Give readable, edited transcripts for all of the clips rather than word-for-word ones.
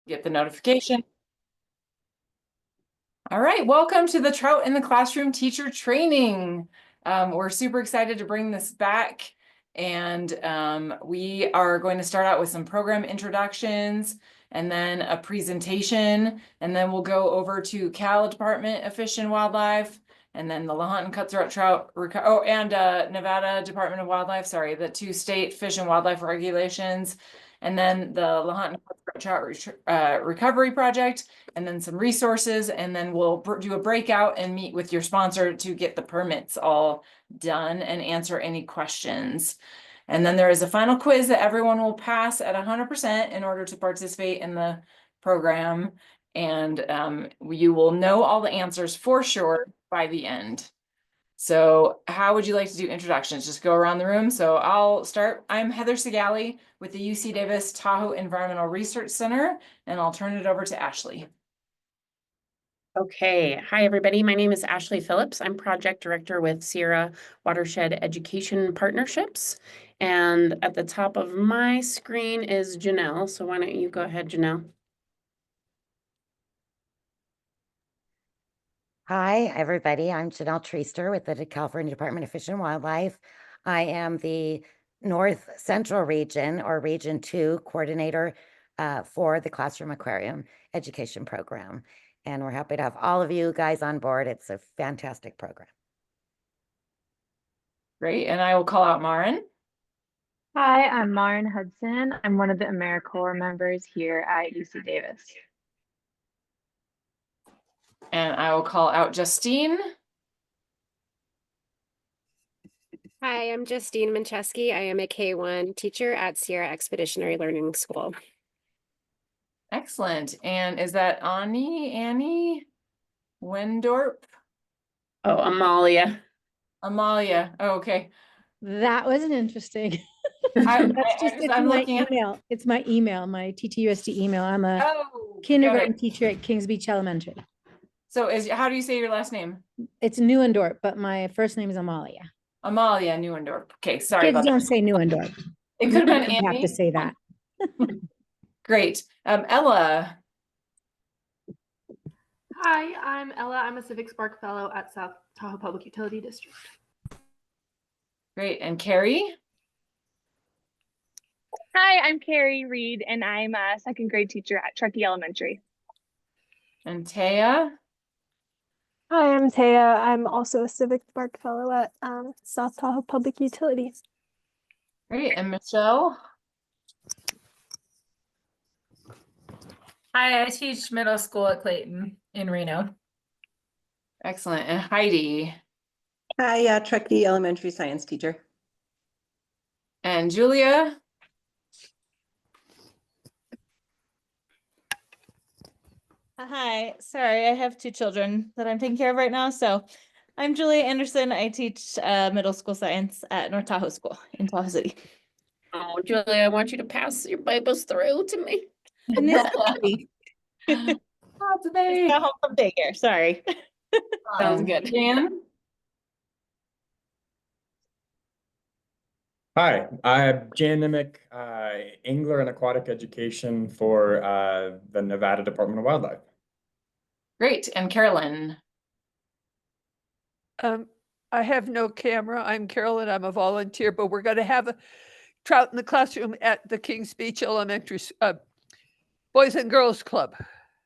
get the notification. All right, welcome to the Trout in the Classroom teacher training. We're super excited to bring this back, and we are going to start out with some program introductions and then a presentation, and then we'll go over to Cal Department of Fish and Wildlife, and then the Lahontan Cutthroat Trout, and Nevada Department of Wildlife, sorry, the 2 state fish and wildlife regulations, and then the Lahontan Cutthroat Trout Recovery Project, and then some resources, and then we'll do a breakout and meet with your sponsor to get the permits all done and answer any questions. And then there is a final quiz that everyone will pass at 100% in order to participate in the program. And you will know all the answers for sure by the end. So how would you like to do introductions? Just go around the room. So I'll start. I'm Heather Segali with the UC Davis Tahoe Environmental Research Center, and I'll turn it over to Ashley. Okay, hi everybody. My name is Ashley Phillips. I'm project director with Sierra Watershed Education Partnerships. And at the top of my screen is Janelle. So why don't you go ahead, Janelle? Hi, everybody. I'm Janelle Treaster with the California Department of Fish and Wildlife. I am the North Central Region, or Region 2 coordinator for the Classroom Aquarium Education Program. And we're happy to have all of you guys on board. It's a fantastic program. Great. And I will call out Maren. Hi, I'm Maren Hudson. I'm one of the AmeriCorps members here at UC Davis. And I will call out Justine. Hi, I'm Justine Mancheski. I am a K-1 teacher at Sierra Expeditionary Learning School. Excellent. And is that Annie Wendorp? Oh, Amalia. Amalia. Oh, okay. That wasn't interesting. I'm my looking at email. It's my email, my TTUSD email. I'm a Oh, kindergarten teacher at Kings Beach Elementary. So how do you say your last name? It's Neuendorp, but my first name is Amalia. Amalia Neuendorp. Okay, sorry Kids about don't that. say Neuendorp. It could have been You have Annie. to say that. Great. Ella. Hi, I'm Ella. I'm a Civic Spark Fellow at South Tahoe Public Utility District. Great. And Carrie? Hi, I'm Carrie Reed, and I'm a second grade teacher at Truckee Elementary. And Taya? Hi, I'm Taya. I'm also a Civic Spark Fellow at South Tahoe Public Utility. Great. And Michelle? Hi, I teach middle school at Clayton in Reno. Excellent. And Heidi? Hi, Truckee Elementary Science teacher. And Julia? Hi, sorry, I have 2 children that I'm taking care of right now. So I'm Julia Anderson. I teach middle school science at North Tahoe School in Tahoe City. Oh, Julia, I want you to pass your Bibles through to me. Oh, today. Got home from daycare. Sorry. Sounds good. Dan? Hi, I'm Jan Nimick, Angler and Aquatic Education for the Nevada Department of Wildlife. Great. And Carolyn? I have no camera. I'm Carolyn. I'm a volunteer, but we're going to have a Trout in the Classroom at the Kings Beach Elementary Boys and Girls Club.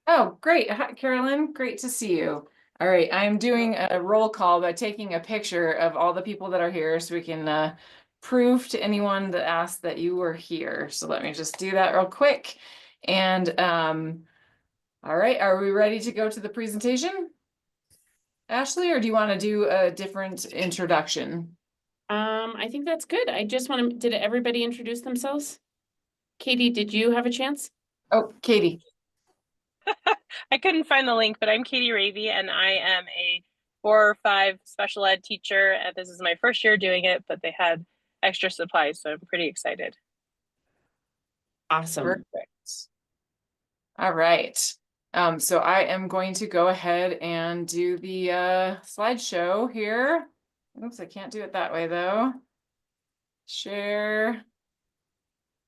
Oh, great. Hi, Carolyn. Great to see you. All right. I'm doing a roll call by taking a picture of all the people that are here so we can prove to anyone that asked that you were here. So let me just do that real quick. And all right, are we ready to go to the presentation? Ashley, or do you want to do a different introduction? I think that's good. I just want to, did everybody introduce themselves? Katie, did you have a chance? Oh, Katie. I couldn't find the link, but I'm Katie Ravey, and I am a 4 or 5 special ed teacher. And this is my first year doing it, but they had extra supplies, so I'm pretty excited. Awesome. Perfect. All right. So I am going to go ahead and do the slideshow here. Oops, I can't do it that way though. Share.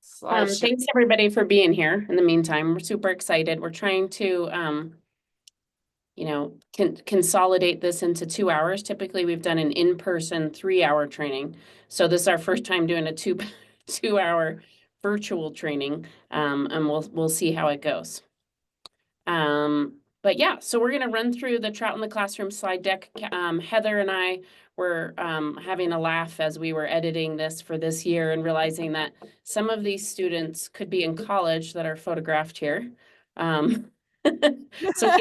Thanks everybody for being here. In the meantime, we're super excited. We're trying to, consolidate this into 2 hours. Typically, we've done an in-person 3-hour training. So this is our first time doing a 2-hour virtual training, and we'll see how it goes. But yeah, so we're gonna run through the Trout in the Classroom slide deck. Heather and I were having a laugh as we were editing this for this year and realizing that some of these students could be in college that are photographed here. So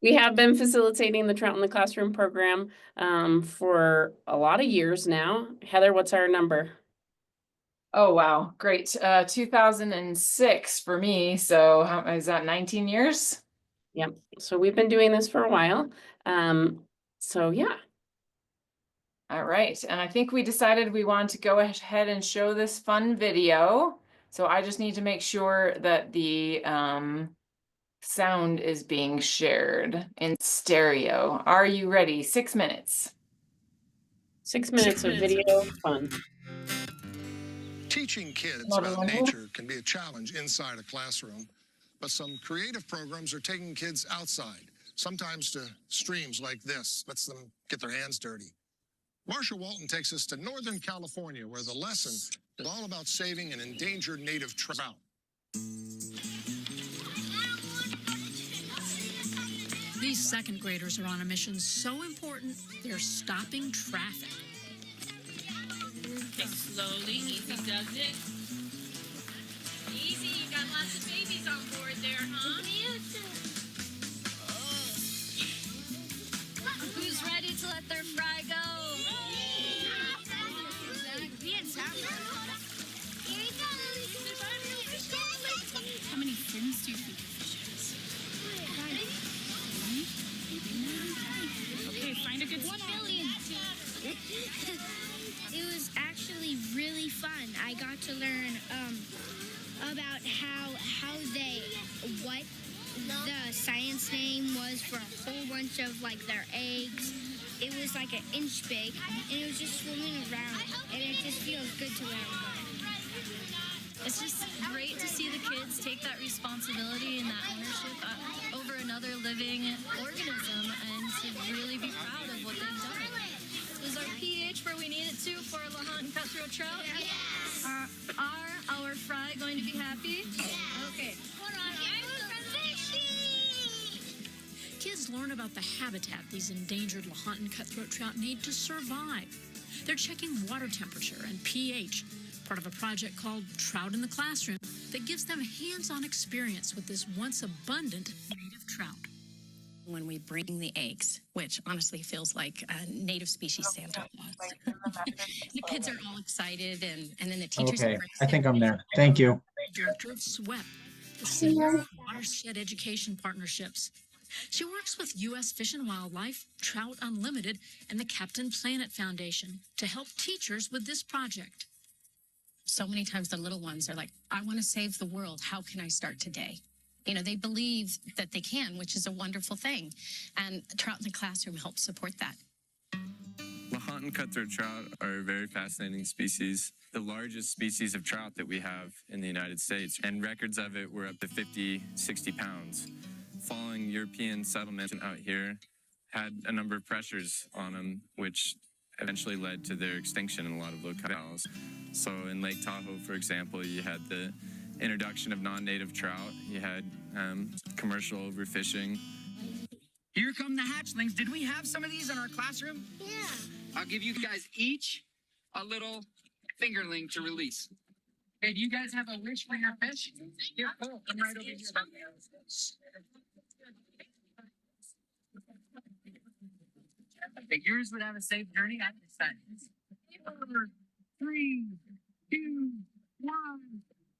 we have been facilitating the Trout in the Classroom program for a lot of years now. Heather, what's our number? Oh, wow. Great. 2006 for me. So how is that 19 years? Yep. So we've been doing this for a while. So yeah. All right. And I think we decided we want to go ahead and show this fun video. So I just need to make sure that the sound is being shared in stereo. Are you ready? 6 minutes. 6 minutes of video fun. Teaching kids about nature can be a challenge inside a classroom, but some creative programs are taking kids outside, sometimes to streams like this, lets them get their hands dirty. Marsha Walton takes us to Northern California, where the lesson is all about saving an endangered native trout. These second graders are on a mission so important, they're stopping traffic. Okay, slowly, easy does it. Easy, you got lots of babies on board there, huh? Who's ready to let their fry go? How many fins do you think the fish has? Okay, find a good 1 billion. It was actually really fun. I got to learn about what the science name was for a whole bunch of like their eggs. It was like an inch big, and it was just swimming around, and it just feels good to learn about it. It's just great to see the kids take that responsibility and that ownership over another living organism, and to really be proud of what they've done. Is our pH where we need it to for our Lahontan Cutthroat trout? Yes. Are our fry going to be happy? Yes. Okay. Kids learn about the habitat these endangered Lahontan cutthroat trout need to survive. They're checking water temperature and pH, part of a project called Trout in the Classroom that gives them hands-on experience with this once abundant native trout. When we bring the eggs, which honestly feels like a native species Santa Claus. The kids are all excited, and then the teachers. Okay, I think I'm there. Thank you. Director of SWEP, the Sierra Watershed Education Partnerships. She works with US Fish and Wildlife, Trout Unlimited, and the Captain Planet Foundation to help teachers with this project. So many times the little ones are like, I want to save the world. How can I start today? You know, they believe that they can, which is a wonderful thing. And Trout in the Classroom helps support that. Lahontan cutthroat trout are a very fascinating species, the largest species of trout that we have in the United States, and records of it were up to 50, 60 pounds. Following European settlement out here had a number of pressures on them, which eventually led to their extinction in a lot of locales. So in Lake Tahoe, for example, you had the introduction of non-native trout, you had commercial overfishing. Here come the hatchlings. Did we have some of these in our classroom? Yeah. I'll give you guys each a little fingerling to release. Hey, do you guys have a wish for your fish? Here, come right over here. Okay, yours would have a safe journey. I'm excited. 4, 3, 2, 1.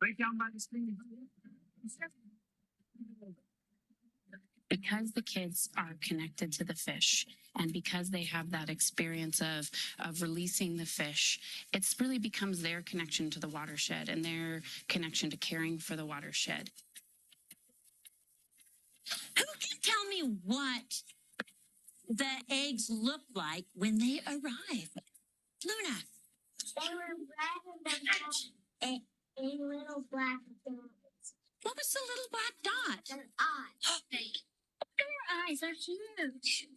Right down by the screen. Because the kids are connected to the fish, and because they have that experience of releasing the fish, it's really becomes their connection to the watershed and their connection to caring for the watershed. Who can tell me what the eggs look like when they arrive? Luna. A little black dot. What was the little black dot? Their eyes. Their eyes are huge.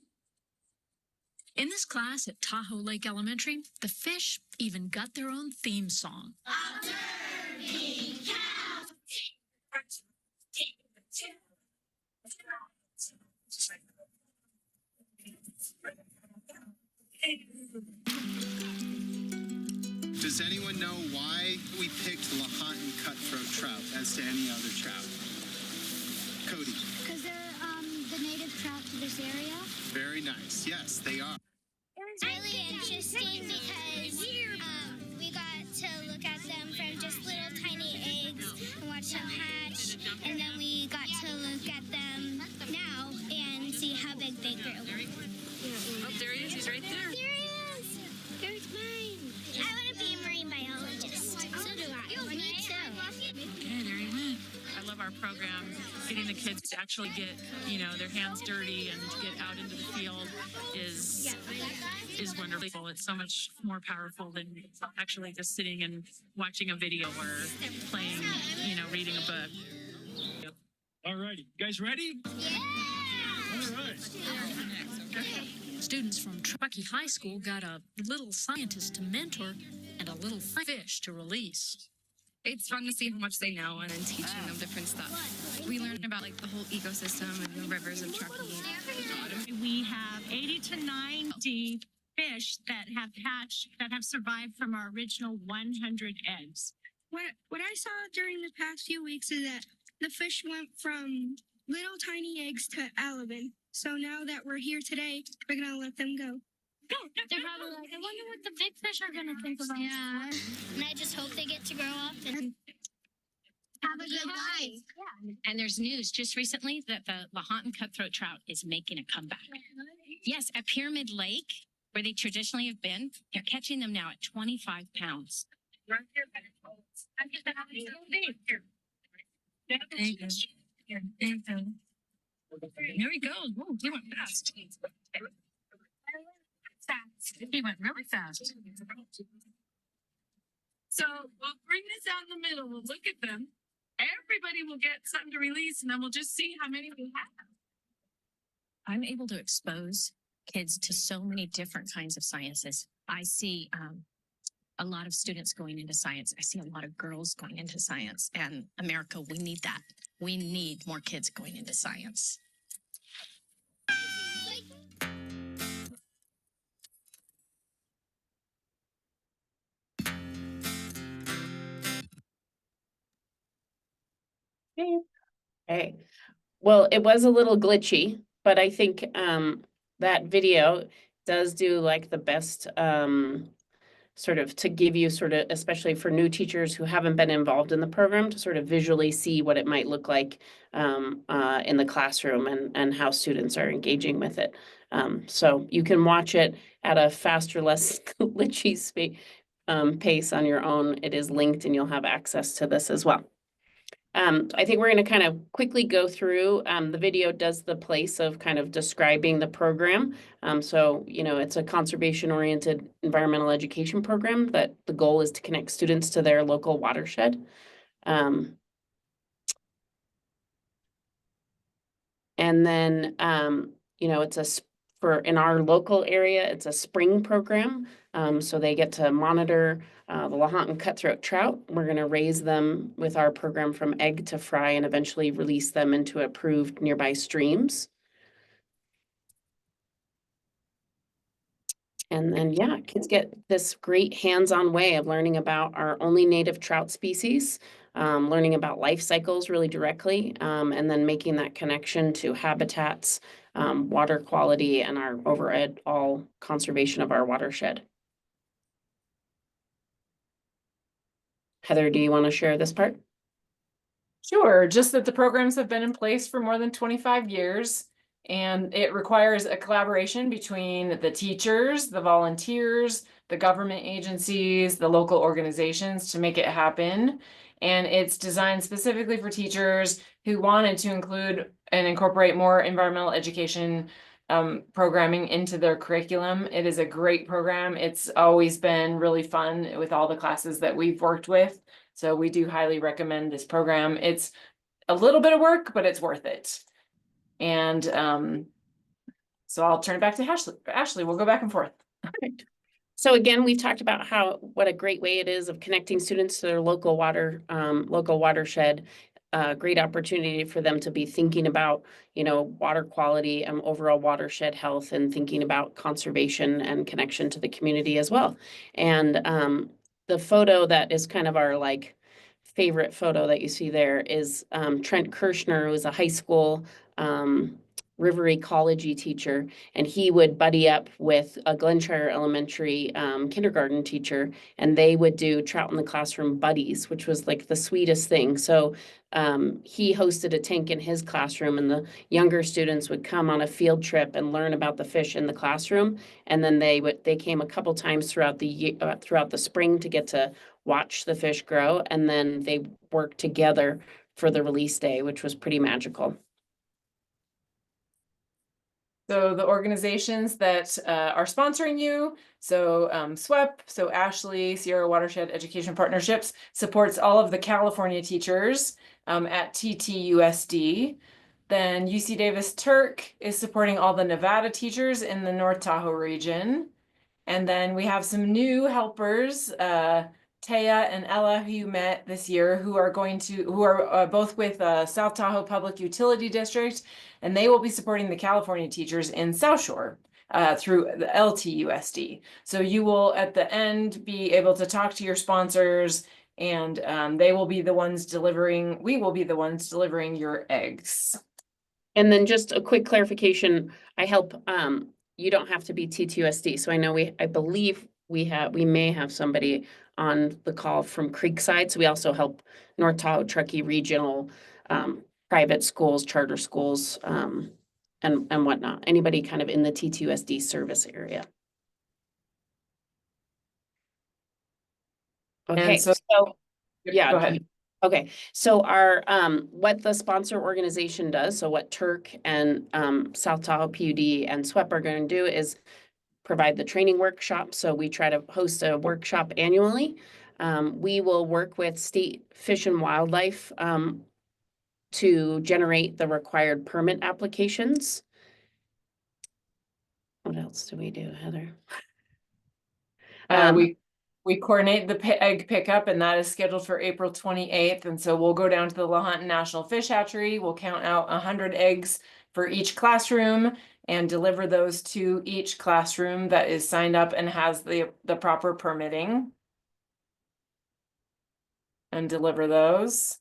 In this class at Tahoe Lake Elementary, the fish even got their own theme song. Does anyone know why we picked Lahontan Cutthroat trout as to any other trout? Cody. Because they're the native trout to this area. Very nice. Yes, they are. It was really interesting because we got to look at them from just little tiny eggs and watch them hatch, and then we got to look at them now and see how big they grew. Oh, there he is. He's right there. There he is. There's mine. I want to be a marine biologist. So do I. Me too. Okay, there he went. I love our program, getting the kids to actually get, their hands dirty and to get out into the field is wonderful. It's so much more powerful than actually just sitting and watching a video or playing, reading a book. All righty, you guys ready? Yeah! All right. Students from Truckee High School got a little scientist to mentor and a little fish to release. It's fun to see how much they know and then teaching them different stuff. We learned about the whole ecosystem and the rivers of Truckee. We have 80 to 90 fish that have hatched, that have survived from our original 100 eggs. What I saw during the past few weeks is that the fish went from little tiny eggs to alevin. So now that we're here today, we're going to let them go. They're probably like, I wonder what the big fish are going to think about. Yeah. And I just hope they get to grow up and have a good life. Yeah. And there's news just recently that the Lahontan Cutthroat trout is making a comeback. Yes, at Pyramid Lake, where they traditionally have been, they're catching them now at 25 pounds. Here he goes. Whoa, he went fast. He went really fast. So we'll bring this out in the middle. We'll look at them. Everybody will get something to release, and then we'll just see how many we have. I'm able to expose kids to so many different kinds of sciences. I see a lot of students going into science. I see a lot of girls going into science. And America, we need that. We need more kids going into science. Okay. Well, it was a little glitchy, but I think that video does do the best sort of to give you especially for new teachers who haven't been involved in the program, to sort of visually see what it might look like in the classroom and how students are engaging with it. So you can watch it at a faster, less glitchy pace on your own. It is linked and you'll have access to this as well. I think we're going to kind of quickly go through. The video does the place of kind of describing the program. So, it's a conservation-oriented environmental education program that the goal is to connect students to their local watershed. And then, it's in our local area, it's a spring program. So they get to monitor the Lahontan Cutthroat trout. We're going to raise them with our program from egg to fry and eventually release them into approved nearby streams. And then, kids get this great hands-on way of learning about our only native trout species, learning about life cycles really directly, and then making that connection to habitats, water quality, and our overall conservation of our watershed. Heather, do you want to share this part? Sure, just that the programs have been in place for more than 25 years, and it requires a collaboration between the teachers, the volunteers, the government agencies, the local organizations to make it happen. And it's designed specifically for teachers who wanted to include and incorporate more environmental education programming into their curriculum. It is a great program. It's always been really fun with all the classes that we've worked with. So we do highly recommend this program. It's a little bit of work, but it's worth it. And so I'll turn it back to Ashley. Ashley, we'll go back and forth. Perfect. So again, we've talked about what a great way it is of connecting students to their local watershed. Great opportunity for them to be thinking about, water quality and overall watershed health, and thinking about conservation and connection to the community as well. And the photo that is kind of our favorite photo that you see there is Trent Kirshner, who is a high school river ecology teacher, and he would buddy up with a Glenshire Elementary kindergarten teacher, and they would do Trout in the Classroom buddies, which was the sweetest thing. So he hosted a tank in his classroom, and the younger students would come on a field trip and learn about the fish in the classroom. And then they came a couple times throughout the spring to get to watch the fish grow, and then they worked together for the release day, which was pretty magical. So the organizations that are sponsoring you, so SWEP, so Ashley, Sierra Watershed Education Partnerships, supports all of the California teachers at TTUSD. Then UC Davis TERC is supporting all the Nevada teachers in the North Tahoe region. And then we have some new helpers, Taya and Ella, who you met this year, who are both with South Tahoe Public Utility District, and they will be supporting the California teachers in South Shore through the LTUSD. So you will, at the end, be able to talk to your sponsors, and we will be the ones delivering your eggs. And then just a quick clarification, I help, you don't have to be TTUSD. So I know I believe we may have somebody on the call from Creekside. So we also help North Tahoe, Truckee regional, private schools, charter schools, and whatnot. Anybody kind of in the TTUSD service area. Okay, And so yeah, go ahead. Okay, so our what the sponsor organization does, so what TERC and South Tahoe PUD and SWEP are going to do is provide the training workshop. So we try to host a workshop annually. We will work with State Fish and Wildlife to generate the required permit applications. What else do we do, Heather? We coordinate the egg pickup, and that is scheduled for April 28th. And so we'll go down to the Lahontan National Fish Hatchery. We'll count out 100 eggs for each classroom and deliver those to each classroom that is signed up and has the proper permitting. And deliver those.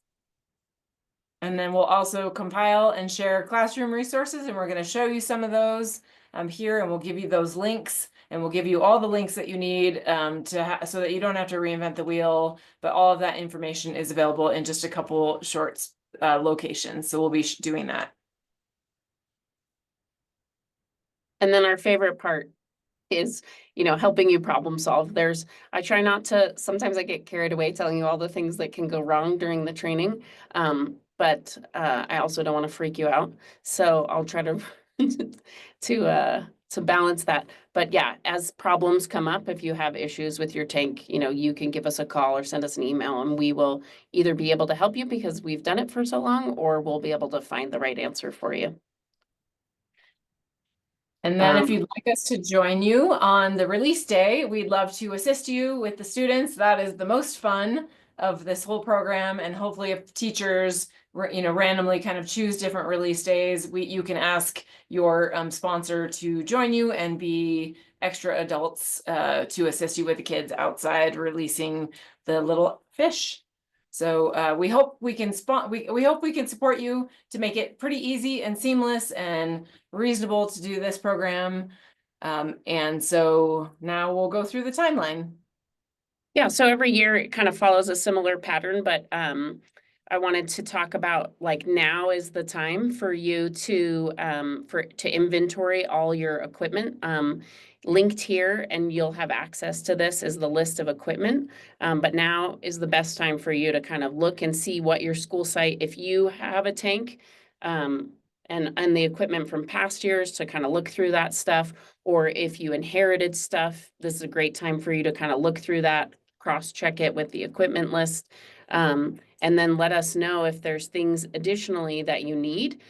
And then we'll also compile and share classroom resources, and we're going to show you some of those here, and we'll give you those links. And we'll give you all the links that you need so that you don't have to reinvent the wheel. But all of that information is available in just a couple short locations. So we'll be doing that. And then our favorite part is, helping you problem solve. I try not to, sometimes I get carried away telling you all the things that can go wrong during the training. But I also don't want to freak you out. So I'll try to to balance that. But yeah, as problems come up, if you have issues with your tank, you can give us a call or send us an email, and we will either be able to help you because we've done it for so long, or we'll be able to find the right answer for you. And then if you'd like us to join you on the release day, we'd love to assist you with the students. That is the most fun of this whole program. And hopefully if teachers, randomly kind of choose different release days, you can ask your sponsor to join you and be extra adults to assist you with the kids outside releasing the little fish. So we hope we can we hope we can support you to make it pretty easy and seamless and reasonable to do this program. And so now we'll go through the timeline. Yeah, so every year it kind of follows a similar pattern, but I wanted to talk about now is the time for you to inventory all your equipment. Linked here, and you'll have access to this, is the list of equipment. But now is the best time for you to kind of look and see what your school site, if you have a tank, and the equipment from past years, to kind of look through that stuff. Or if you inherited stuff, this is a great time for you to kind of look through that, cross-check it with the equipment list. And then let us know if there's things additionally that you need.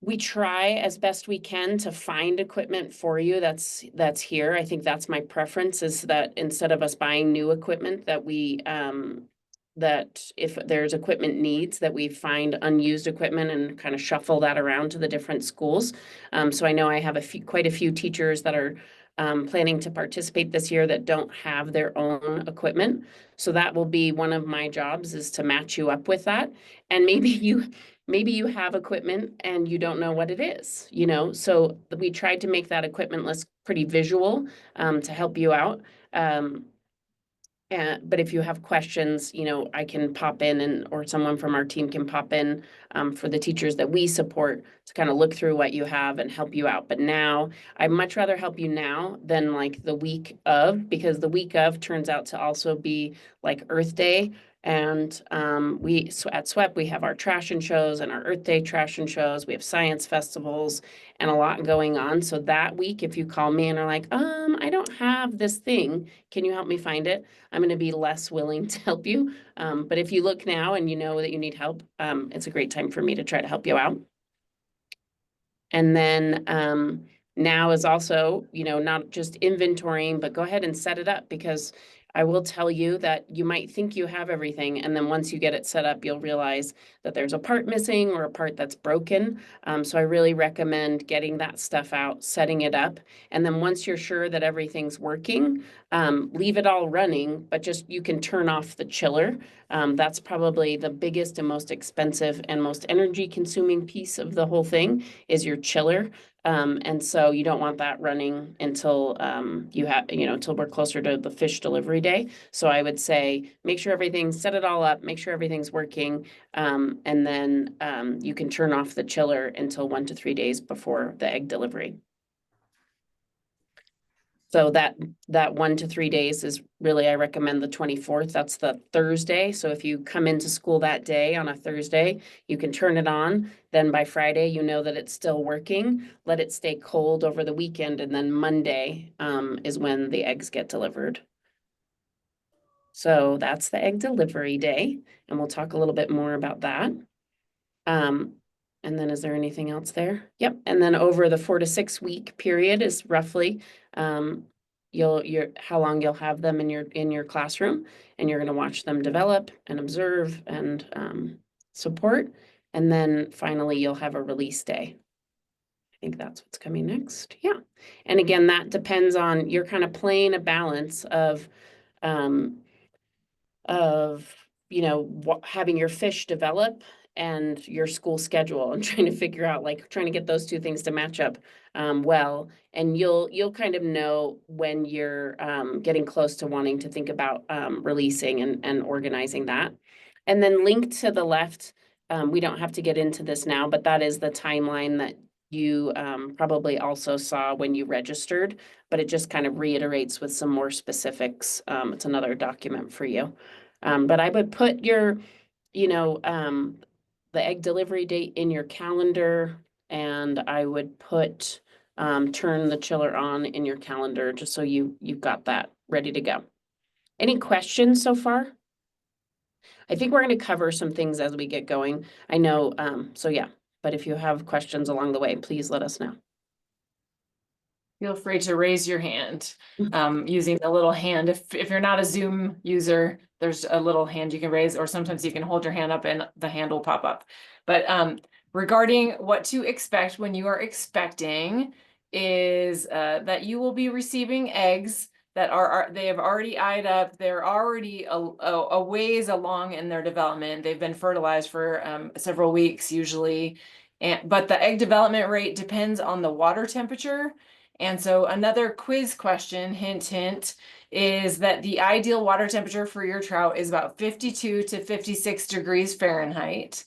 We try as best we can to find equipment for you that's here. I think that's my preference, is that instead of us buying new equipment, that we that if there's equipment needs, that we find unused equipment and kind of shuffle that around to the different schools. So I know I have quite a few teachers that are planning to participate this year that don't have their own equipment. So that will be one of my jobs, is to match you up with that. And maybe you have equipment and you don't know what it is, you know? So we tried to make that equipment list pretty visual to help you out. But if you have questions, you know, I can pop in or someone from our team can pop in for the teachers that we support to kind of look through what you have and help you out. But now, I'd much rather help you now than like the week of, because the week of turns out to also be like Earth Day. And so at SWEP, we have our trash and shows and our Earth Day trash and shows. We have science festivals and a lot going on. So that week, if you call me and are like, I don't have this thing, can you help me find it? I'm going to be less willing to help you. But if you look now and you know that you need help, it's a great time for me to try to help you out. And then now is also, you know, not just inventorying, but go ahead and set it up, because I will tell you that you might think you have everything, and then once you get it set up, you'll realize that there's a part missing or a part that's broken. So I really recommend getting that stuff out, setting it up, and then once you're sure that everything's working, leave it all running, but just you can turn off the chiller. That's probably the biggest and most expensive and most energy consuming piece of the whole thing, is your chiller. And so you don't want that running until until we're closer to the fish delivery day. So I would say make sure set it all up, make sure everything's working, and then you can turn off the chiller until 1 to 3 days before the egg delivery. So that 1 to 3 days is really, I recommend the 24th. That's the Thursday. So if you come into school that day on a Thursday, you can turn it on. Then by Friday, you know that it's still working. Let it stay cold over the weekend. And then Monday is when the eggs get delivered. So that's the egg delivery day. And we'll talk a little bit more about that. And then is there anything else there? Yep. And then over the 4 to 6 week period is roughly how long you'll have them in your classroom, and you're going to watch them develop and observe and support. And then finally, you'll have a release day. I think that's what's coming next. Yeah. And again, that depends on, you're kind of playing a balance of having your fish develop and your school schedule, and trying to figure out, trying to get those two things to match up well. And you'll kind of know when you're getting close to wanting to think about releasing and organizing that. And then linked to the left, we don't have to get into this now, but that is the timeline that you probably also saw when you registered, but it just kind of reiterates with some more specifics. It's another document for you. But I would put your, the egg delivery date in your calendar, and I would put turn the chiller on in your calendar, just so you've got that ready to go. Any questions so far? I think we're going to cover some things as we get going. I know, so yeah, but if you have questions along the way, please let us know. Feel free to raise your hand using the little hand. If you're not a Zoom user, there's a little hand you can raise, or sometimes you can hold your hand up and the hand will pop up. But regarding what to expect when you are expecting is that you will be receiving eggs that they have already eyed up. They're already a ways along in their development. They've been fertilized for several weeks usually. But the egg development rate depends on the water temperature. And so another quiz question, hint, hint, is that the ideal water temperature for your trout is about 52 to 56 degrees Fahrenheit.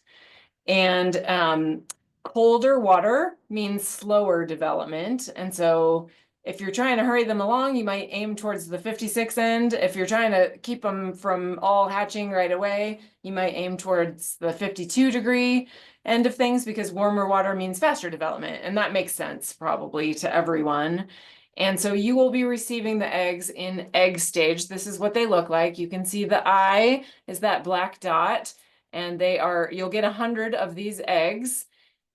And colder water means slower development. And so if you're trying to hurry them along, you might aim towards the 56 end. If you're trying to keep them from all hatching right away, you might aim towards the 52 degree end of things, because warmer water means faster development. And that makes sense probably to everyone. And so you will be receiving the eggs in egg stage. This is what they look like. You can see the eye is that black dot, and you'll get 100 of these eggs,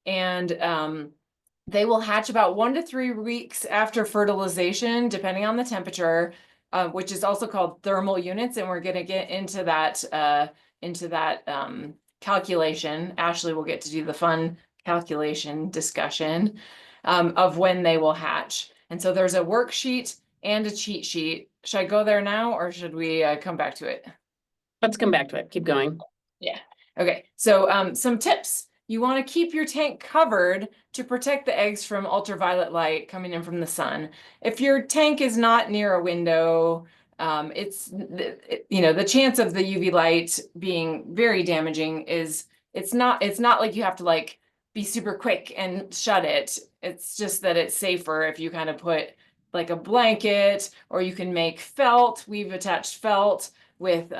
and they will hatch about 1 to 3 weeks after fertilization, depending on the temperature, which is also called thermal units. And we're going to get into that calculation. Ashley will get to do the fun calculation discussion of when they will hatch. And so there's a worksheet and a cheat sheet. Should I go there now, or should we come back to it? Let's come back to it. Keep going. Yeah. Okay. So some tips. You want to keep your tank covered to protect the eggs from ultraviolet light coming in from the sun. If your tank is not near a window, the chance of the UV light being very damaging it's not like you have to like be super quick and shut it. It's just that it's safer if you kind of put like a blanket, or you can make felt. We've attached felt with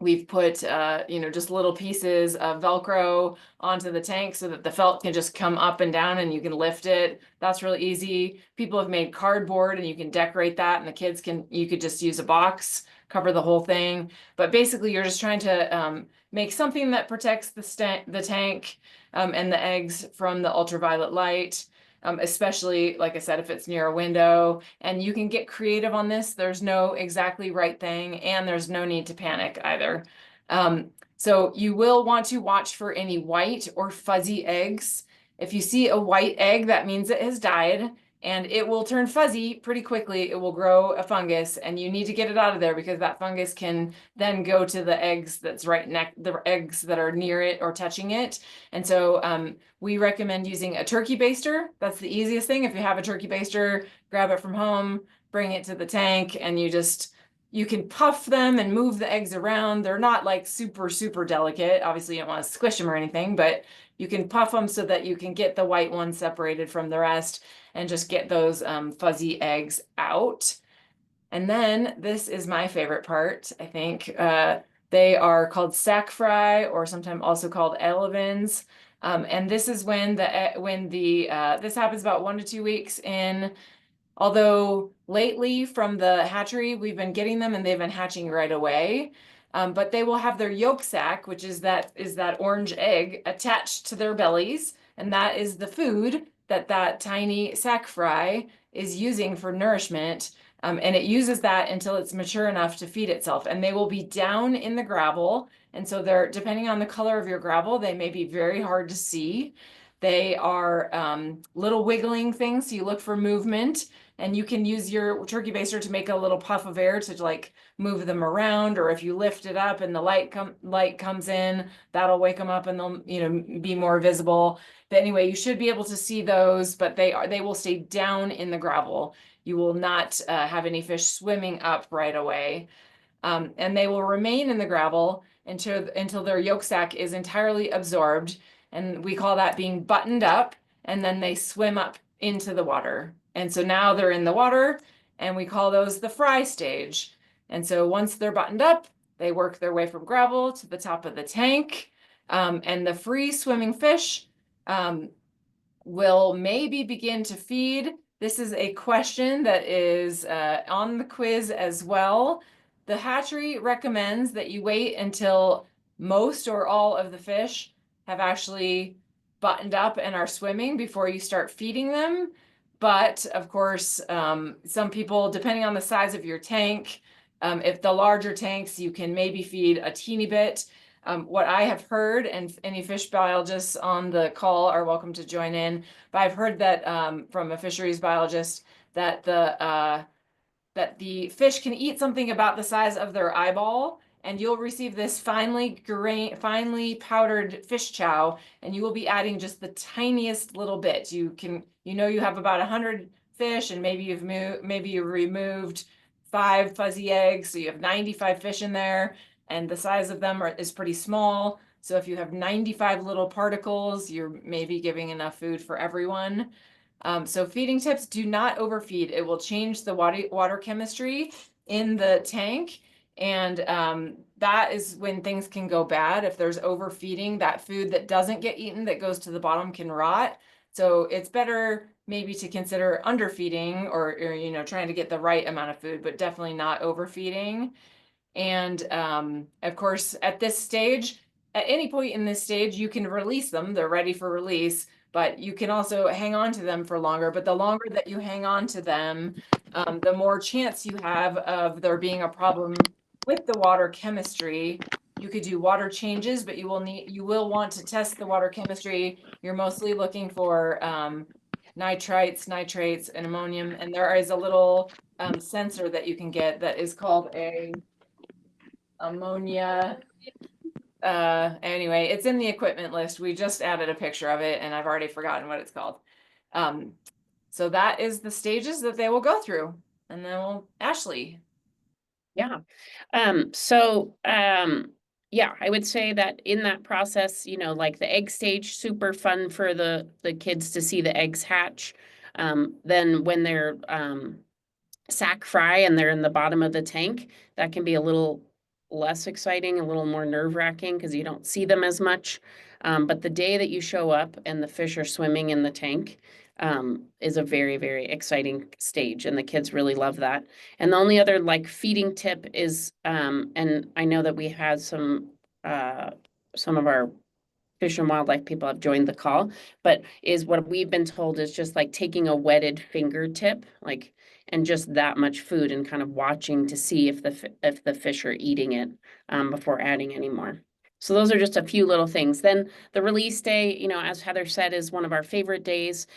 we've put, just little pieces of Velcro onto the tank so that the felt can just come up and down and you can lift it. That's really easy. People have made cardboard and you can decorate that, and you could just use a box, cover the whole thing. But basically you're just trying to make something that protects the tank and the eggs from the ultraviolet light. Especially, like I said, if it's near a window. And you can get creative on this. There's no exactly right thing, and there's no need to panic either. So you will want to watch for any white or fuzzy eggs. If you see a white egg, that means it has died, and it will turn fuzzy pretty quickly. It will grow a fungus, and you need to get it out of there, because that fungus can then go to the eggs the eggs that are near it or touching it. And so we recommend using a turkey baster. That's the easiest thing. If you have a turkey baster, grab it from home, bring it to the tank, and you can puff them and move the eggs around. They're not like super, super delicate. Obviously you don't want to squish them or anything, but you can puff them so that you can get the white ones separated from the rest and just get those fuzzy eggs out. And then this is my favorite part, I think. They are called sac fry, or sometimes also called elevens. And this is when this happens about 1 to 2 weeks in. Although lately from the hatchery, we've been getting them and they've been hatching right away. But they will have their yolk sac, which is that orange egg, attached to their bellies. And that is the food that tiny sac fry is using for nourishment. And it uses that until it's mature enough to feed itself. And they will be down in the gravel. And so depending on the color of your gravel, they may be very hard to see. They are little wiggling things, so you look for movement, and you can use your turkey baster to make a little puff of air to like move them around, or if you lift it up and the light comes in, that'll wake them up and they'll be more visible. But anyway, you should be able to see those, but they will stay down in the gravel. You will not have any fish swimming up right away. And they will remain in the gravel until their yolk sac is entirely absorbed. And we call that being buttoned up, and then they swim up into the water. And so now they're in the water, and we call those the fry stage. And so once they're buttoned up, they work their way from gravel to the top of the tank. And the free swimming fish will maybe begin to feed. This is a question that is on the quiz as well. The hatchery recommends that you wait until most or all of the fish have actually buttoned up and are swimming before you start feeding them. But of course, some people, depending on the size of your tank, if the larger tanks, you can maybe feed a teeny bit. What I have heard, and any fish biologists on the call are welcome to join in, but I've heard that from a fisheries biologist that the fish can eat something about the size of their eyeball, and you'll receive this finely powdered fish chow, and you will be adding just the tiniest little bit. You have about 100 fish, and maybe you removed 5 fuzzy eggs, so you have 95 fish in there, and the size of them is pretty small. So if you have 95 little particles, you're maybe giving enough food for everyone. So feeding tips: do not overfeed. It will change the water chemistry in the tank. And that is when things can go bad. If there's overfeeding, that food that doesn't get eaten, that goes to the bottom, can rot. So it's better maybe to consider underfeeding or you know, trying to get the right amount of food, but definitely not overfeeding. And of course, at this stage, at any point in this stage, you can release them. They're ready for release, but you can also hang on to them for longer. But the longer that you hang on to them, the more chance you have of there being a problem with the water chemistry. You could do water changes, but you will want to test the water chemistry. You're mostly looking for nitrites, nitrates, and ammonium. And there is a little sensor that you can get that is called a ammonia. Anyway, it's in the equipment list. We just added a picture of it and I've already forgotten what it's called. So that is the stages that they will go through. And then Ashley. Yeah. Yeah, I would say that in that process, you know, like the egg stage, super fun for the kids to see the eggs hatch. Then when they're sack fry and they're in the bottom of the tank, that can be a little less exciting, a little more nerve-wracking because you don't see them as much. But the day that you show up and the fish are swimming in the tank is a very, very exciting stage, and the kids really love that. And the only other like feeding tip is, and I know that we had some of our Fish and Wildlife people have joined the call, but is what we've been told is just like taking a wetted fingertip, like, and just that much food and kind of watching to see if the fish are eating it before adding any more. So those are just a few little things. Then the release day, you know, as Heather said, is one of our favorite days.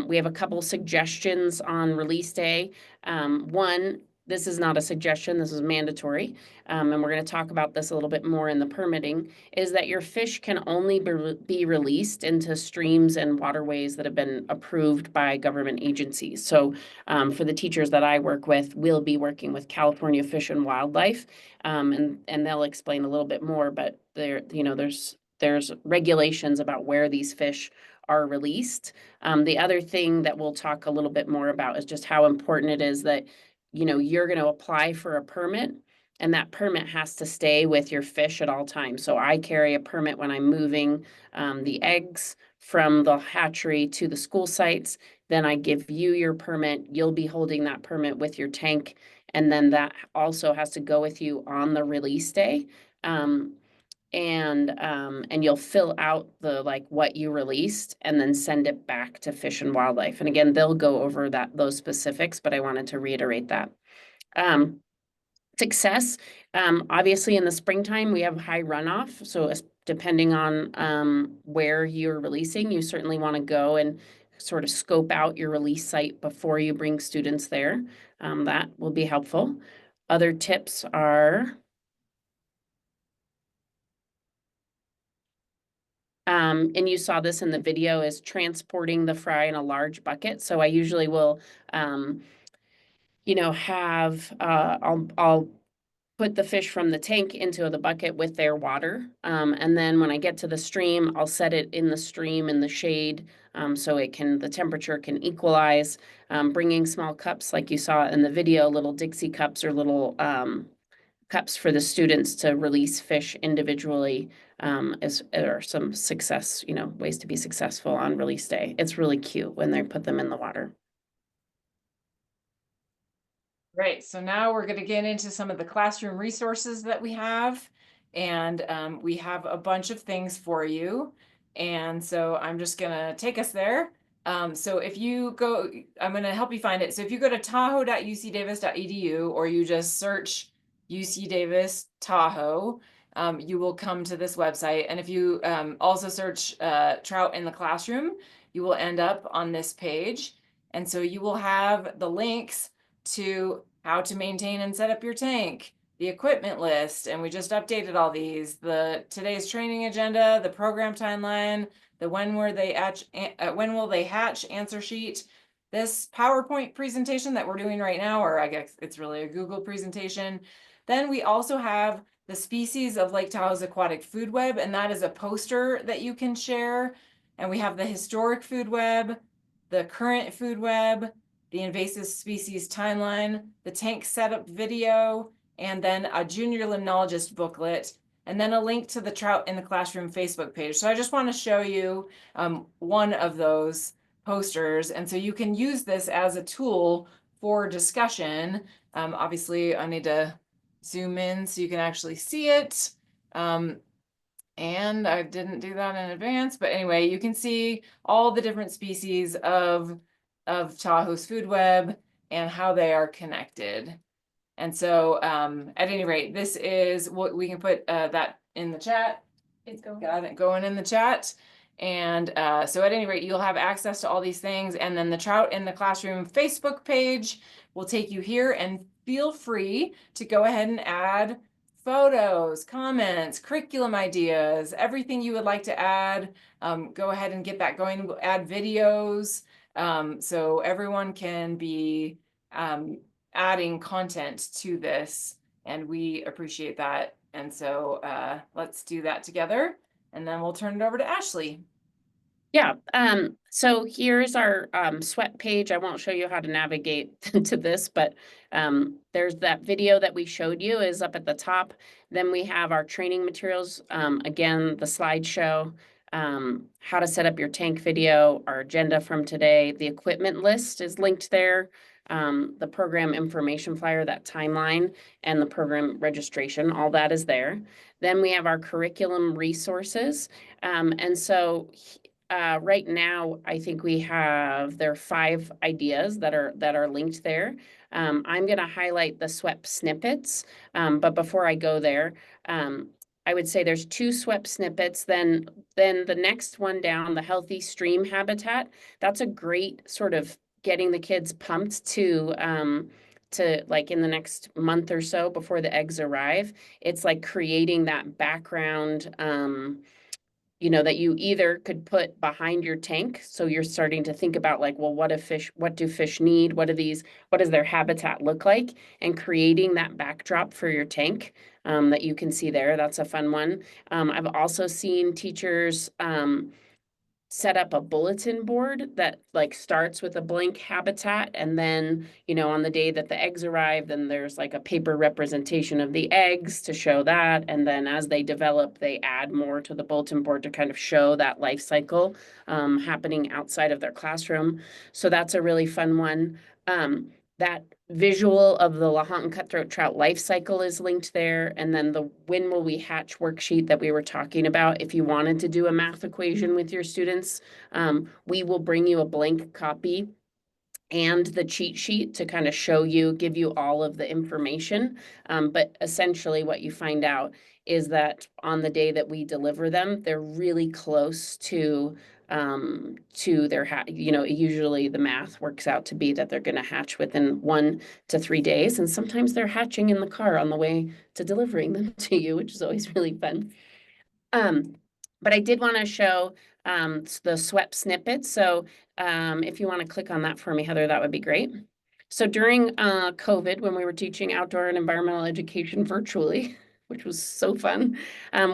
We have a couple suggestions on release day. One, this is not a suggestion, this is mandatory. And we're going to talk about this a little bit more in the permitting, is that your fish can only be released into streams and waterways that have been approved by government agencies. So for the teachers that I work with, we'll be working with California Fish and Wildlife, and they'll explain a little bit more, but there's regulations about where these fish are released. The other thing that we'll talk a little bit more about is just how important it is that, you know, you're going to apply for a permit, and that permit has to stay with your fish at all times. So I carry a permit when I'm moving the eggs from the hatchery to the school sites. Then I give you your permit. You'll be holding that permit with your tank. And then that also has to go with you on the release day. And you'll fill out the like what you released and then send it back to Fish and Wildlife. And again, they'll go over those specifics, but I wanted to reiterate that. Success, obviously in the springtime, we have high runoff. So depending on where you're releasing, you certainly want to go and sort of scope out your release site before you bring students there. That will be helpful. Other tips are, and you saw this in the video, is transporting the fry in a large bucket. So I usually will, you know, have, I'll put the fish from the tank into the bucket with their water. And then when I get to the stream, I'll set it in the stream in the shade so the temperature can equalize. Bringing small cups like you saw in the video, little Dixie cups or little cups for the students to release fish individually are some success, you know, ways to be successful on release day. It's really cute when they put them in the water. Great. So now we're going to get into some of the classroom resources that we have. And we have a bunch of things for you. And so I'm just going to take us there. So if you go, I'm going to help you find it. So if you go to tahoe.ucdavis.edu or you just search UC Davis Tahoe, you will come to this website. And if you also search Trout in the Classroom, you will end up on this page. And so you will have the links to how to maintain and set up your tank, the equipment list, and we just updated all these, today's training agenda, the program timeline, the when will they hatch answer sheet, this PowerPoint presentation that we're doing right now, or I guess it's really a Google presentation. Then we also have the species of Lake Tahoe's aquatic food web, and that is a poster that you can share. And we have the historic food web, the current food web, the invasive species timeline, the tank setup video, and then a junior limnologist booklet, and then a link to the Trout in the Classroom Facebook page. So I just want to show you one of those posters. And so you can use this as a tool for discussion. Obviously, I need to zoom in so you can actually see it. And I didn't do that in advance, but anyway, you can see all the different species of Tahoe's food web and how they are connected. And so at any rate, this is what we can put that in the chat. It's got it going in the chat. And so at any rate, you'll have access to all these things. And then the Trout in the Classroom Facebook page will take you here, and feel free to go ahead and add photos, comments, curriculum ideas, everything you would like to add. Go ahead and get that going. We'll add videos so everyone can be adding content to this, and we appreciate that. And so let's do that together, and then we'll turn it over to Ashley. Yeah, so here's our SWEP page. I won't show you how to navigate to this, but there's that video that we showed you is up at the top. Then we have our training materials, again, the slideshow, how to set up your tank video, our agenda from today, the equipment list is linked there, the program information flyer, that timeline, and the program registration, all that is there. Then we have our curriculum resources, and so right now, I think there are 5 ideas that are linked there. I'm going to highlight the SWEP snippets, but before I go there, I would say there's 2 SWEP snippets. Then the next one down, the healthy stream habitat. That's a great sort of getting the kids pumped to like in the next month or so before the eggs arrive. It's like creating that background. That you either could put behind your tank. So you're starting to think about like, well, what do fish need? What does their habitat look like? And creating that backdrop for your tank that you can see there. That's a fun one. I've also seen teachers set up a bulletin board that like starts with a blank habitat, and then on the day that the eggs arrive, then there's like a paper representation of the eggs to show that, and then as they develop they add more to the bulletin board to kind of show that life cycle happening outside of their classroom. So that's a really fun one. That visual of the Lahontan Cutthroat trout life cycle is linked there. And then the When Will We Hatch worksheet that we were talking about, if you wanted to do a math equation with your students, we will bring you a blank copy and the cheat sheet to kind of give you all of the information. But essentially what you find out is that on the day that we deliver them, they're really close to their usually the math works out to be that they're going to hatch within 1 to 3 days, and sometimes they're hatching in the car on the way to delivering them to you, which is always really fun. But I did want to show the SWEP snippets. So if you want to click on that for me, Heather, that would be great. So during COVID, when we were teaching outdoor and environmental education virtually, which was so fun,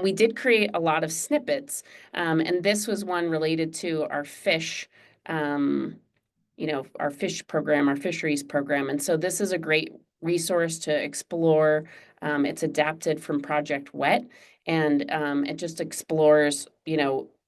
we did create a lot of snippets. And this was one related to our fish, our fish program, our fisheries program. And so this is a great resource to explore. It's adapted from Project WET, and it just explores,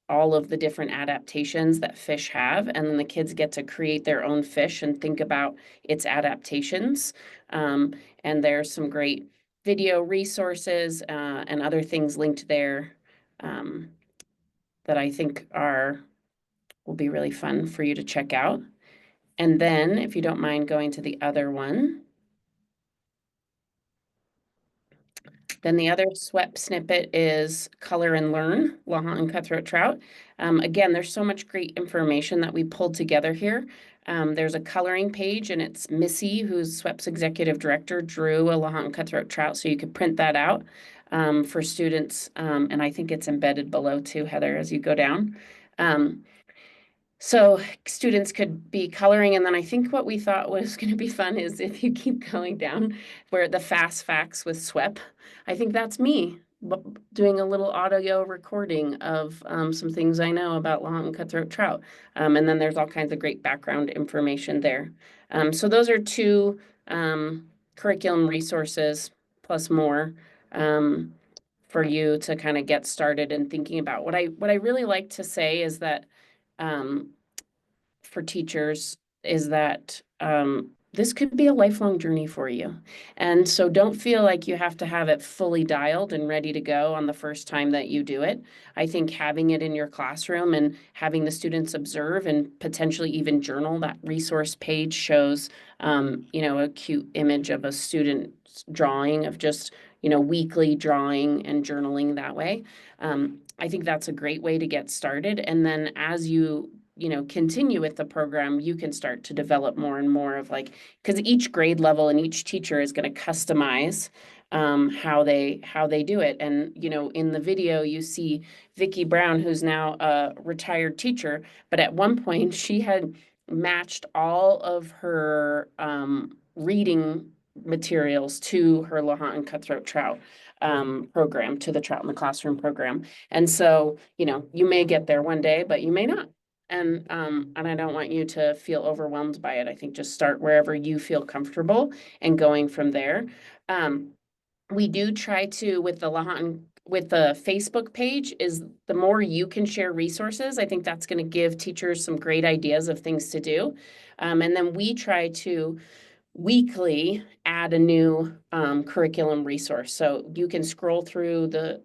all of the different adaptations that fish have. And then the kids get to create their own fish and think about its adaptations. And there's some great video resources and other things linked there that I think will be really fun for you to check out. And then, if you don't mind going to the other one, then the other SWEP snippet is Color and Learn, Lahontan Cutthroat Trout. Again, there's so much great information that we pulled together here. There's a coloring page, and it's Missy, who's SWEP's executive director, drew a Lahontan Cutthroat Trout, so you could print that out for students. And I think it's embedded below too, Heather, as you go down. So students could be coloring, and then I think what we thought was going to be fun is if you keep going down where the fast facts with SWEP, I think that's me doing a little audio recording of some things I know about Lahontan Cutthroat Trout. And then there's all kinds of great background information there. So those are 2 curriculum resources plus more for you to kind of get started in thinking about. What I really like to say is that for teachers is that this could be a lifelong journey for you. And so don't feel like you have to have it fully dialed and ready to go on the first time that you do it. I think having it in your classroom and having the students observe and potentially even journal, that resource page shows, a cute image of a student drawing of just, weekly drawing and journaling that way. I think that's a great way to get started. And then as you continue with the program, you can start to develop more and more of because each grade level and each teacher is going to customize how they do it. And, in the video, you see Vicki Brown, who's now a retired teacher, but at one point she had matched all of her reading materials to her Lahontan Cutthroat Trout program, to the Trout in the Classroom program. And so, you may get there one day, but you may not. And I don't want you to feel overwhelmed by it. I think just start wherever you feel comfortable and going from there. We do try to, with the Facebook page, is the more you can share resources, I think that's going to give teachers some great ideas of things to do. And then we try to weekly add a new curriculum resource. So you can scroll through the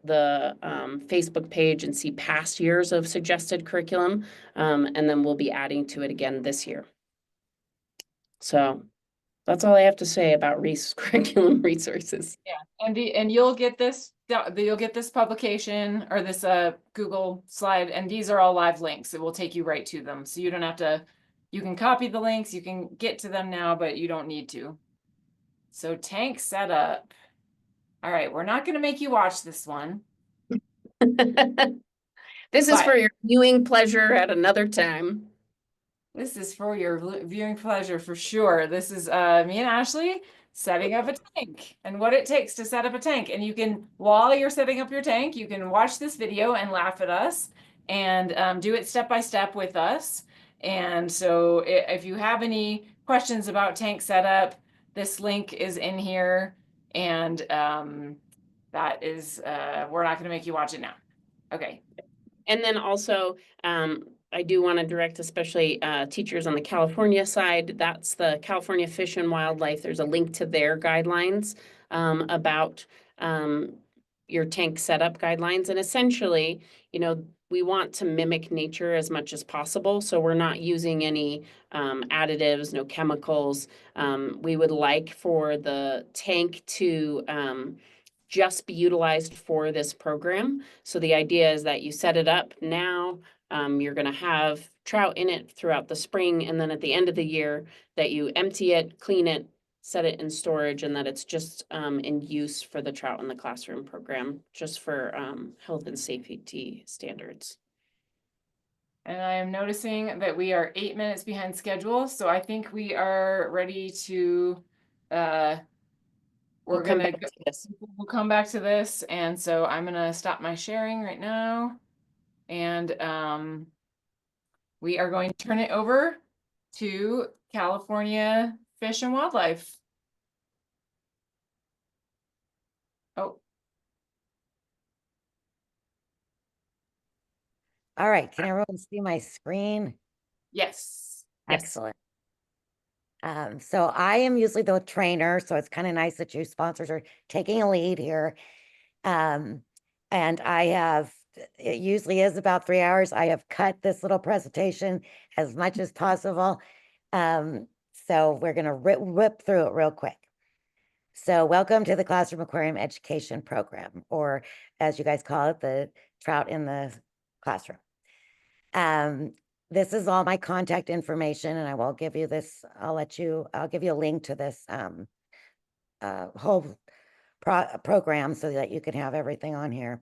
Facebook page and see past years of suggested curriculum, and then we'll be adding to it again this year. So that's all I have to say about curriculum resources. Yeah, and you'll get this publication or this Google slide, and these are all live links. It will take you right to them, so you don't have to. You can copy the links, you can get to them now, but you don't need to. So tank setup. All right, we're not going to make you watch this one. This is for your viewing pleasure at another time. This is for your viewing pleasure for sure. This is me and Ashley setting up a tank and what it takes to set up a tank. And you can, while you're setting up your tank, you can watch this video and laugh at us and do it step by step with us. And so if you have any questions about tank setup, this link is in here, and that is, we're not going to make you watch it now. Okay. And then also, I do want to direct especially teachers on the California side. That's the California Fish and Wildlife. There's a link to their guidelines about your tank setup guidelines. And essentially, we want to mimic nature as much as possible. So we're not using any additives, no chemicals. We would like for the tank to just be utilized for this program. So the idea is that you set it up now, you're going to have trout in it throughout the spring, and then at the end of the year that you empty it, clean it, set it in storage, and that it's just in use for the Trout in the Classroom program, just for health and safety standards. And I am noticing that we are 8 minutes behind schedule, so I think we are ready to we'll come back to this. And so I'm gonna stop my sharing right now, and we are going to turn it over to California Fish and Wildlife. Oh. All right, can everyone see my screen? Yes. Excellent. So I am usually the trainer, so it's kind of nice that you sponsors are taking a lead here. And I have, it usually is about 3 hours. I have cut this little presentation as much as possible. So we're gonna whip through it real quick. So welcome to the Classroom Aquarium Education Program, or as you guys call it, the Trout in the Classroom. This is all my contact information, and I will give you this, I'll give you a link to this whole program so that you can have everything on here.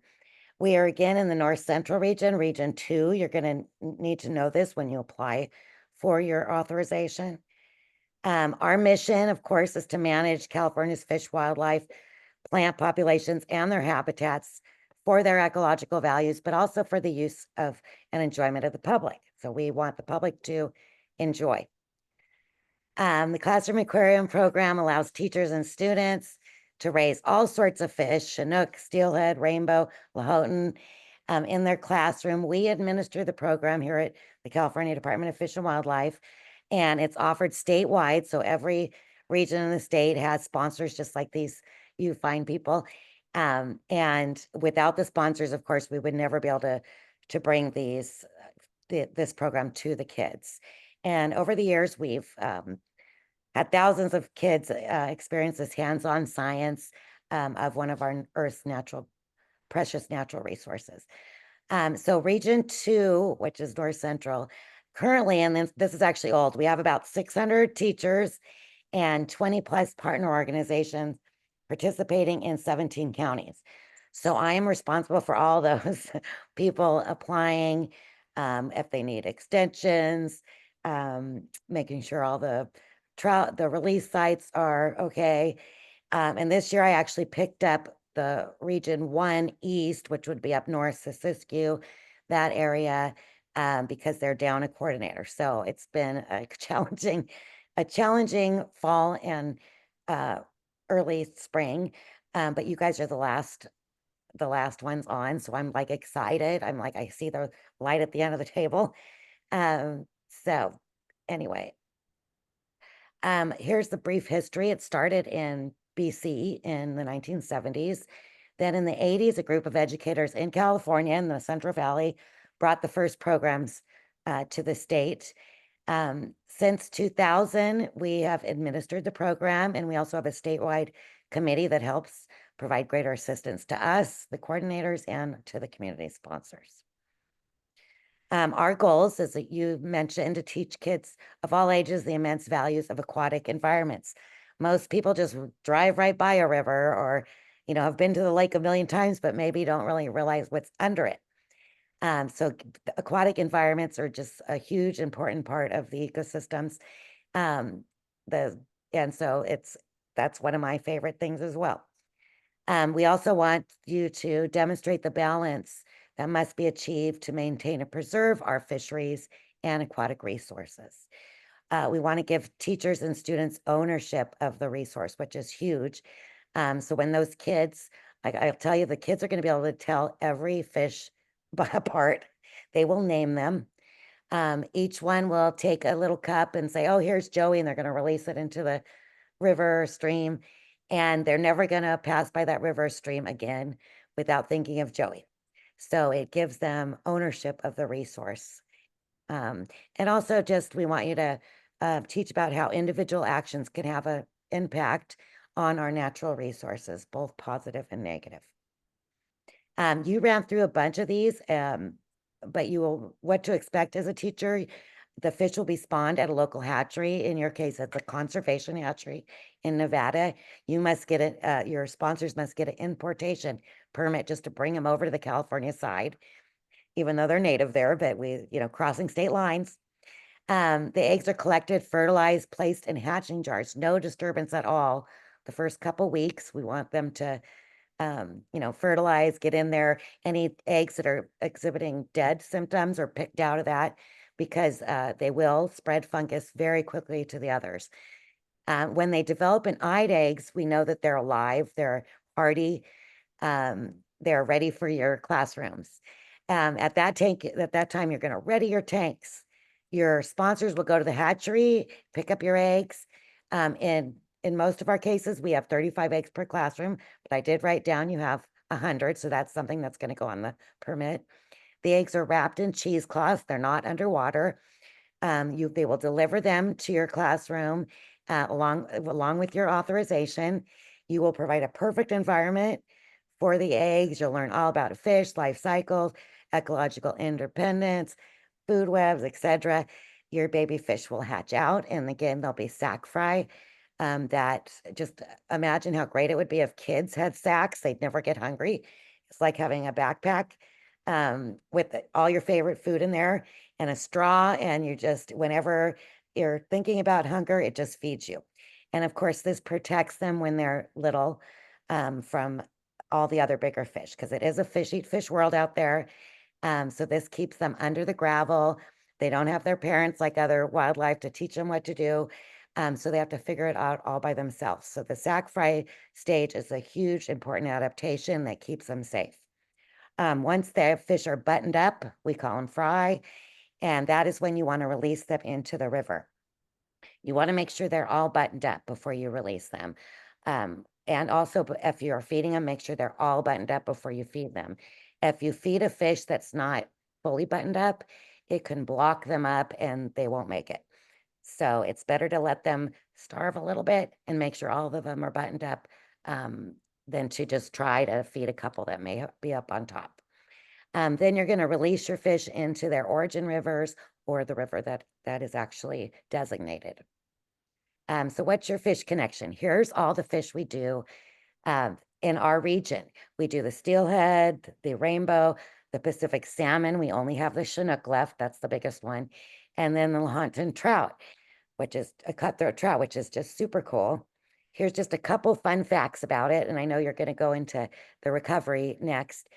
We are again in the North Central region, Region 2. You're going to need to know this when you apply for your authorization. Our mission, of course, is to manage California's fish, wildlife, plant populations, and their habitats for their ecological values, but also for the use of and enjoyment of the public. So we want the public to enjoy. The Classroom Aquarium program allows teachers and students to raise all sorts of fish, Chinook, steelhead, rainbow, Lahontan, in their classroom. We administer the program here at the California Department of Fish and Wildlife, and it's offered statewide. So every region in the state has sponsors just like these you find people. And without the sponsors, of course, we would never be able to bring this program to the kids. And over the years, we've had thousands of kids experience this hands-on science of one of our Earth's precious natural resources. So Region 2, which is North Central, currently, and this is actually old, we have about 600 teachers and 20 plus partner organizations participating in 17 counties. So I am responsible for all those people applying, if they need extensions, making sure all the release sites are okay. And this year I actually picked up the Region 1 East, which would be up north, Siskiyou, that area, because they're down a coordinator. So it's been a challenging fall and early spring, but you guys are the last ones on, so I'm like excited. I'm like, I see the light at the end of the table. So anyway, here's the brief history. It started in BC in the 1970s. Then in the 80s, a group of educators in California in the Central Valley brought the first programs to the state. Since 2000, we have administered the program, and we also have a statewide committee that helps provide greater assistance to us, the coordinators, and to the community sponsors. Our goals, as you mentioned, to teach kids of all ages the immense values of aquatic environments. Most people just drive right by a river or, have been to the lake a million times, but maybe don't really realize what's under it. So aquatic environments are just a huge, important part of the ecosystems. And so that's one of my favorite things as well. We also want you to demonstrate the balance that must be achieved to maintain and preserve our fisheries and aquatic resources. We want to give teachers and students ownership of the resource, which is huge. So when those kids, I'll tell you, the kids are going to be able to tell every fish apart. They will name them. Each one will take a little cup and say, oh, here's Joey, and they're going to release it into the river or stream. And they're never going to pass by that river or stream again without thinking of Joey. So it gives them ownership of the resource. And also we want you to teach about how individual actions can have an impact on our natural resources, both positive and negative. You ran through a bunch of these, but what to expect as a teacher. The fish will be spawned at a local hatchery. In your case, it's a conservation hatchery in Nevada. You must get it, your sponsors must get an importation permit just to bring them over to the California side, even though they're native there, but crossing state lines. The eggs are collected, fertilized, placed in hatching jars, no disturbance at all. The first couple weeks, we want them to fertilize, get in there. Any eggs that are exhibiting dead symptoms are picked out of that because they will spread fungus very quickly to the others. When they develop an eyed eggs, we know that they're alive, they're hardy, they're ready for your classrooms. At that time, you're going to ready your tanks. Your sponsors will go to the hatchery, pick up your eggs. In most of our cases, we have 35 eggs per classroom, but I did write down you have 100, so that's something that's going to go on the permit. The eggs are wrapped in cheesecloth. They're not underwater. They will deliver them to your classroom along with your authorization. You will provide a perfect environment for the eggs. You'll learn all about a fish, life cycles, ecological independence, food webs, etc. Your baby fish will hatch out, and again, they'll be sack fry. That just imagine how great it would be if kids had sacks. They'd never get hungry. It's like having a backpack with all your favorite food in there and a straw, and whenever you're thinking about hunger, it just feeds you. And of course, this protects them when they're little from all the other bigger fish, because it is a fish eat fish world out there. So this keeps them under the gravel. They don't have their parents like other wildlife to teach them what to do. So they have to figure it out all by themselves. So the sack fry stage is a huge, important adaptation that keeps them safe. Once the fish are buttoned up, we call them fry, And that is when you want to release them into the river. You want to make sure they're all buttoned up before you release them. And also, if you're feeding them, make sure they're all buttoned up before you feed them. If you feed a fish that's not fully buttoned up, it can block them up and they won't make it. So it's better to let them starve a little bit and make sure all of them are buttoned up than to just try to feed a couple that may be up on top. Then you're going to release your fish into their origin rivers or the river that is actually designated. So what's your fish connection? Here's all the fish we do in our region. We do the steelhead, the rainbow, the Pacific salmon. We only have the Chinook left. That's the biggest one. And then the Lahontan trout, which is a cutthroat trout, which is just super cool. Here's just a couple fun facts about it. And I know you're going to go into the recovery next.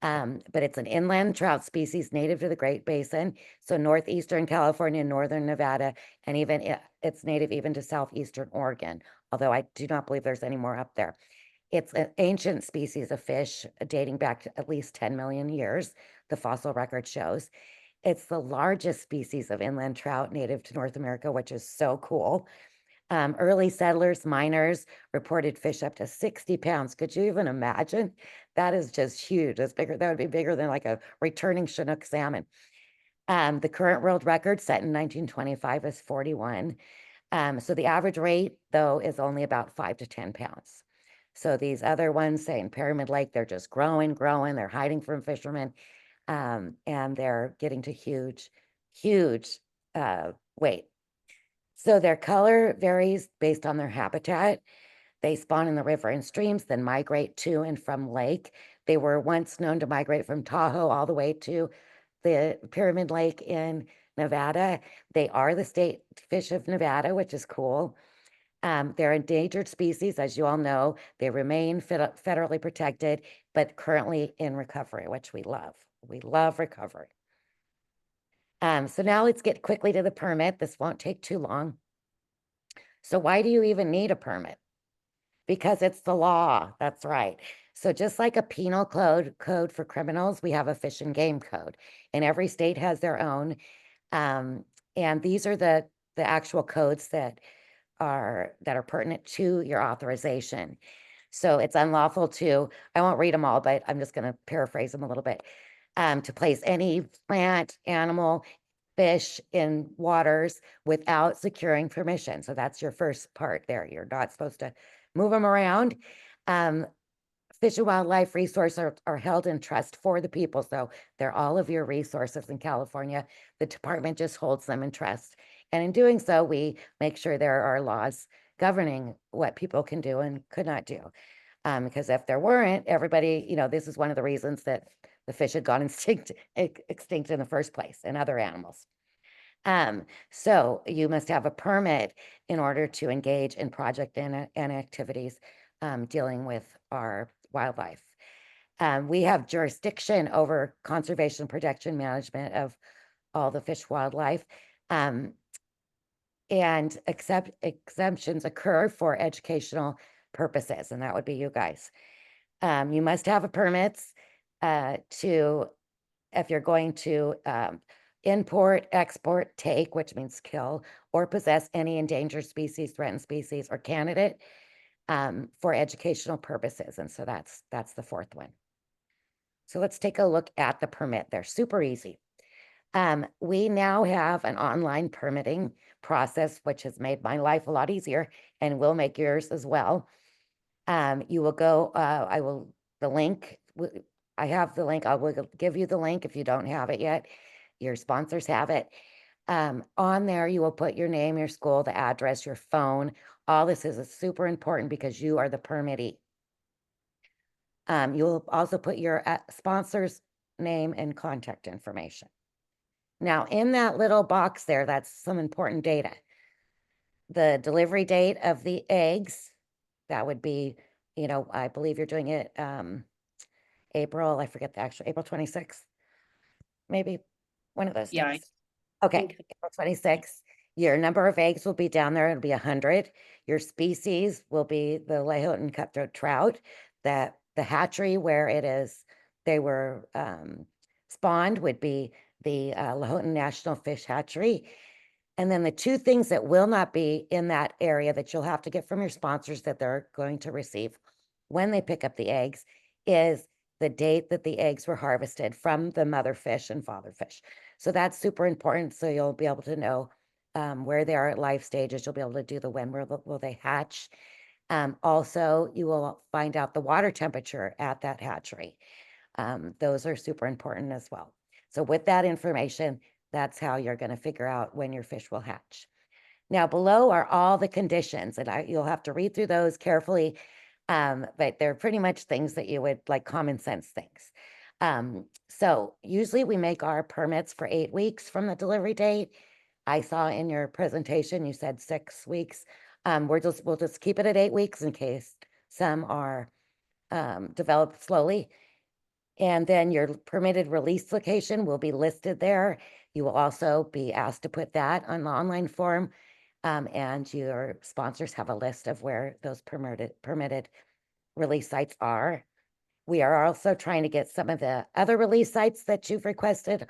But it's an inland trout species native to the Great Basin. So northeastern California, northern Nevada, and even it's native even to southeastern Oregon, although I do not believe there's any more up there. It's an ancient species of fish dating back to at least 10 million years, the fossil record shows. It's the largest species of inland trout native to North America, which is so cool. Early settlers, miners reported fish up to 60 pounds. Could you even imagine? That is just huge. That's bigger. That would be bigger than like a returning Chinook salmon. The current world record set in 1925 is 41. So the average weight, though, is only about 5 to 10 pounds. So these other ones, say in Pyramid Lake, they're just growing. They're hiding from fishermen, and they're getting to huge weight. So their color varies based on their habitat. They spawn in the river and streams, then migrate to and from lake. They were once known to migrate from Tahoe all the way to the Pyramid Lake in Nevada. They are the state fish of Nevada, which is cool. They're endangered species, as you all know. They remain federally protected, but currently in recovery, which we love. We love recovery. So now let's get quickly to the permit. This won't take too long. So why do you even need a permit? Because it's the law. That's right. So just like a penal code for criminals, we have a fish and game code, and every state has their own. And these are the actual codes that are pertinent to your authorization. So it's unlawful to, I won't read them all, but I'm just going to paraphrase them a little bit. To place any plant, animal, fish in waters without securing permission. So that's your first part there. You're not supposed to move them around. Fish and wildlife resources are held in trust for the people. So they're all of your resources in California. The department just holds them in trust. And in doing so, we make sure there are laws governing what people can do and could not do. Because if there weren't, everybody, this is one of the reasons that the fish had gone extinct in the first place, and other animals. So you must have a permit in order to engage in project and activities dealing with our wildlife. We have jurisdiction over conservation, protection, management of all the fish wildlife. And exemptions occur for educational purposes, and that would be you guys. You must have a permits if you're going to import, export, take, which means kill, or possess any endangered species, threatened species, or candidate for educational purposes. And so that's the fourth one. So let's take a look at the permit. They're super easy. We now have an online permitting process, which has made my life a lot easier and will make yours as well. You will go, I have the link. I will give you the link if you don't have it yet. Your sponsors have it. On there, you will put your name, your school, the address, your phone. All this is super important because you are the permittee. You will also put your sponsor's name and contact information. Now, in that little box there, that's some important data. The delivery date of the eggs, that would be, I believe you're doing it April, I forget the actual, April 26th, maybe one of those days. Yeah. Okay, April 26th. Your number of eggs will be down there. It'll be 100. Your species will be the Lahontan Cutthroat trout. The hatchery where they were spawned would be the Lahontan National Fish Hatchery. And then the two things that will not be in that area that you'll have to get from your sponsors that they're going to receive when they pick up the eggs is the date that the eggs were harvested from the mother fish and father fish. So that's super important. So you'll be able to know where they are at life stages. You'll be able to do the when will they hatch. Also, you will find out the water temperature at that hatchery. Those are super important as well. So with that information, that's how you're going to figure out when your fish will hatch. Now below are all the conditions, and you'll have to read through those carefully, but they're pretty much things that you would like, common sense things. So usually we make our permits for 8 weeks from the delivery date. I saw in your presentation you said 6 weeks. We'll just keep it at 8 weeks in case some are developed slowly. And then your permitted release location will be listed there. You will also be asked to put that on the online form. And your sponsors have a list of where those permitted release sites are. We are also trying to get some of the other release sites that you've requested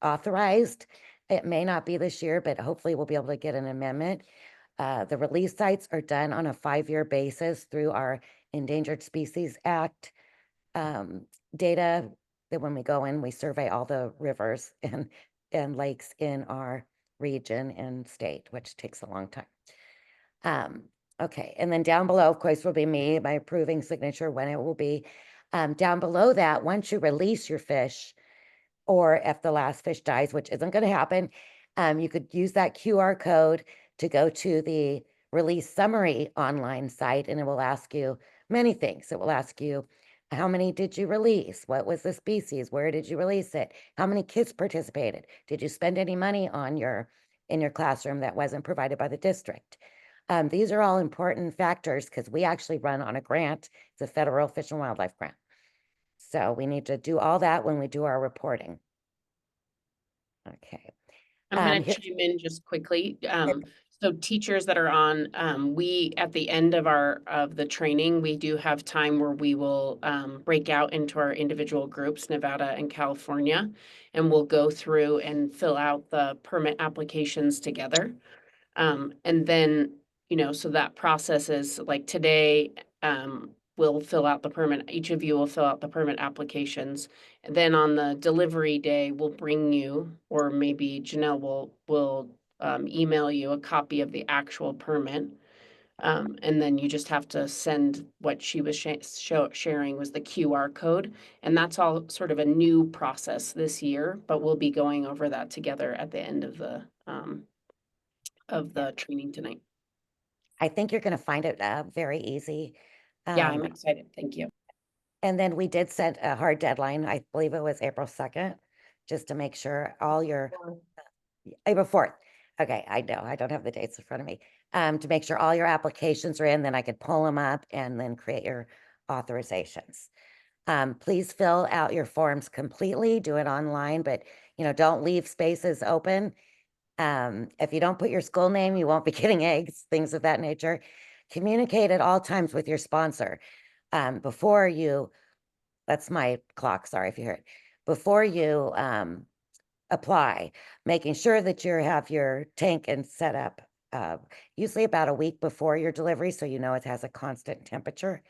authorized. It may not be this year, but hopefully we'll be able to get an amendment. The release sites are done on a 5-year basis through our Endangered Species Act data, that when we go in, we survey all the rivers and lakes in our region and state, which takes a long time. Okay, and then down below, of course, will be me, my approving signature when it will be. Down below that, once you release your fish, or if the last fish dies, which isn't going to happen, you could use that QR code to go to the release summary online site, and it will ask you many things. It will ask you, how many did you release? What was the species? Where did you release it? How many kids participated? Did you spend any money on in your classroom that wasn't provided by the district? These are all important factors because we actually run on a grant. It's a federal Fish and Wildlife grant. So we need to do all that when we do our reporting. Okay. I'm going to chime in just quickly. So teachers that are on, we, at the end of the training, we do have time where we will break out into our individual groups, Nevada and California, and we'll go through and fill out the permit applications together. And then, so that process is like today, we'll fill out the permit. Each of you will fill out the permit applications. And then on the delivery day, we'll bring you, or maybe Janelle will email you a copy of the actual permit. And then you just have to send what she was sharing was the QR code. And that's all sort of a new process this year, but we'll be going over that together at the end of the training tonight. I think you're going to find it very easy. Yeah, I'm excited. Thank you. And then we did set a hard deadline. I believe it was April 2nd, just to make sure all your April 4th. Okay, I know I don't have the dates in front of me. To make sure all your applications are in, then I could pull them up and then create your authorizations. Please fill out your forms completely. Do it online, but don't leave spaces open. If you don't put your school name, you won't be getting eggs, things of that nature. Communicate at all times with your sponsor. Before you, that's my clock, sorry if you heard, before you apply, making sure that you have your tank and set up usually about a week before your delivery, so it has a constant temperature.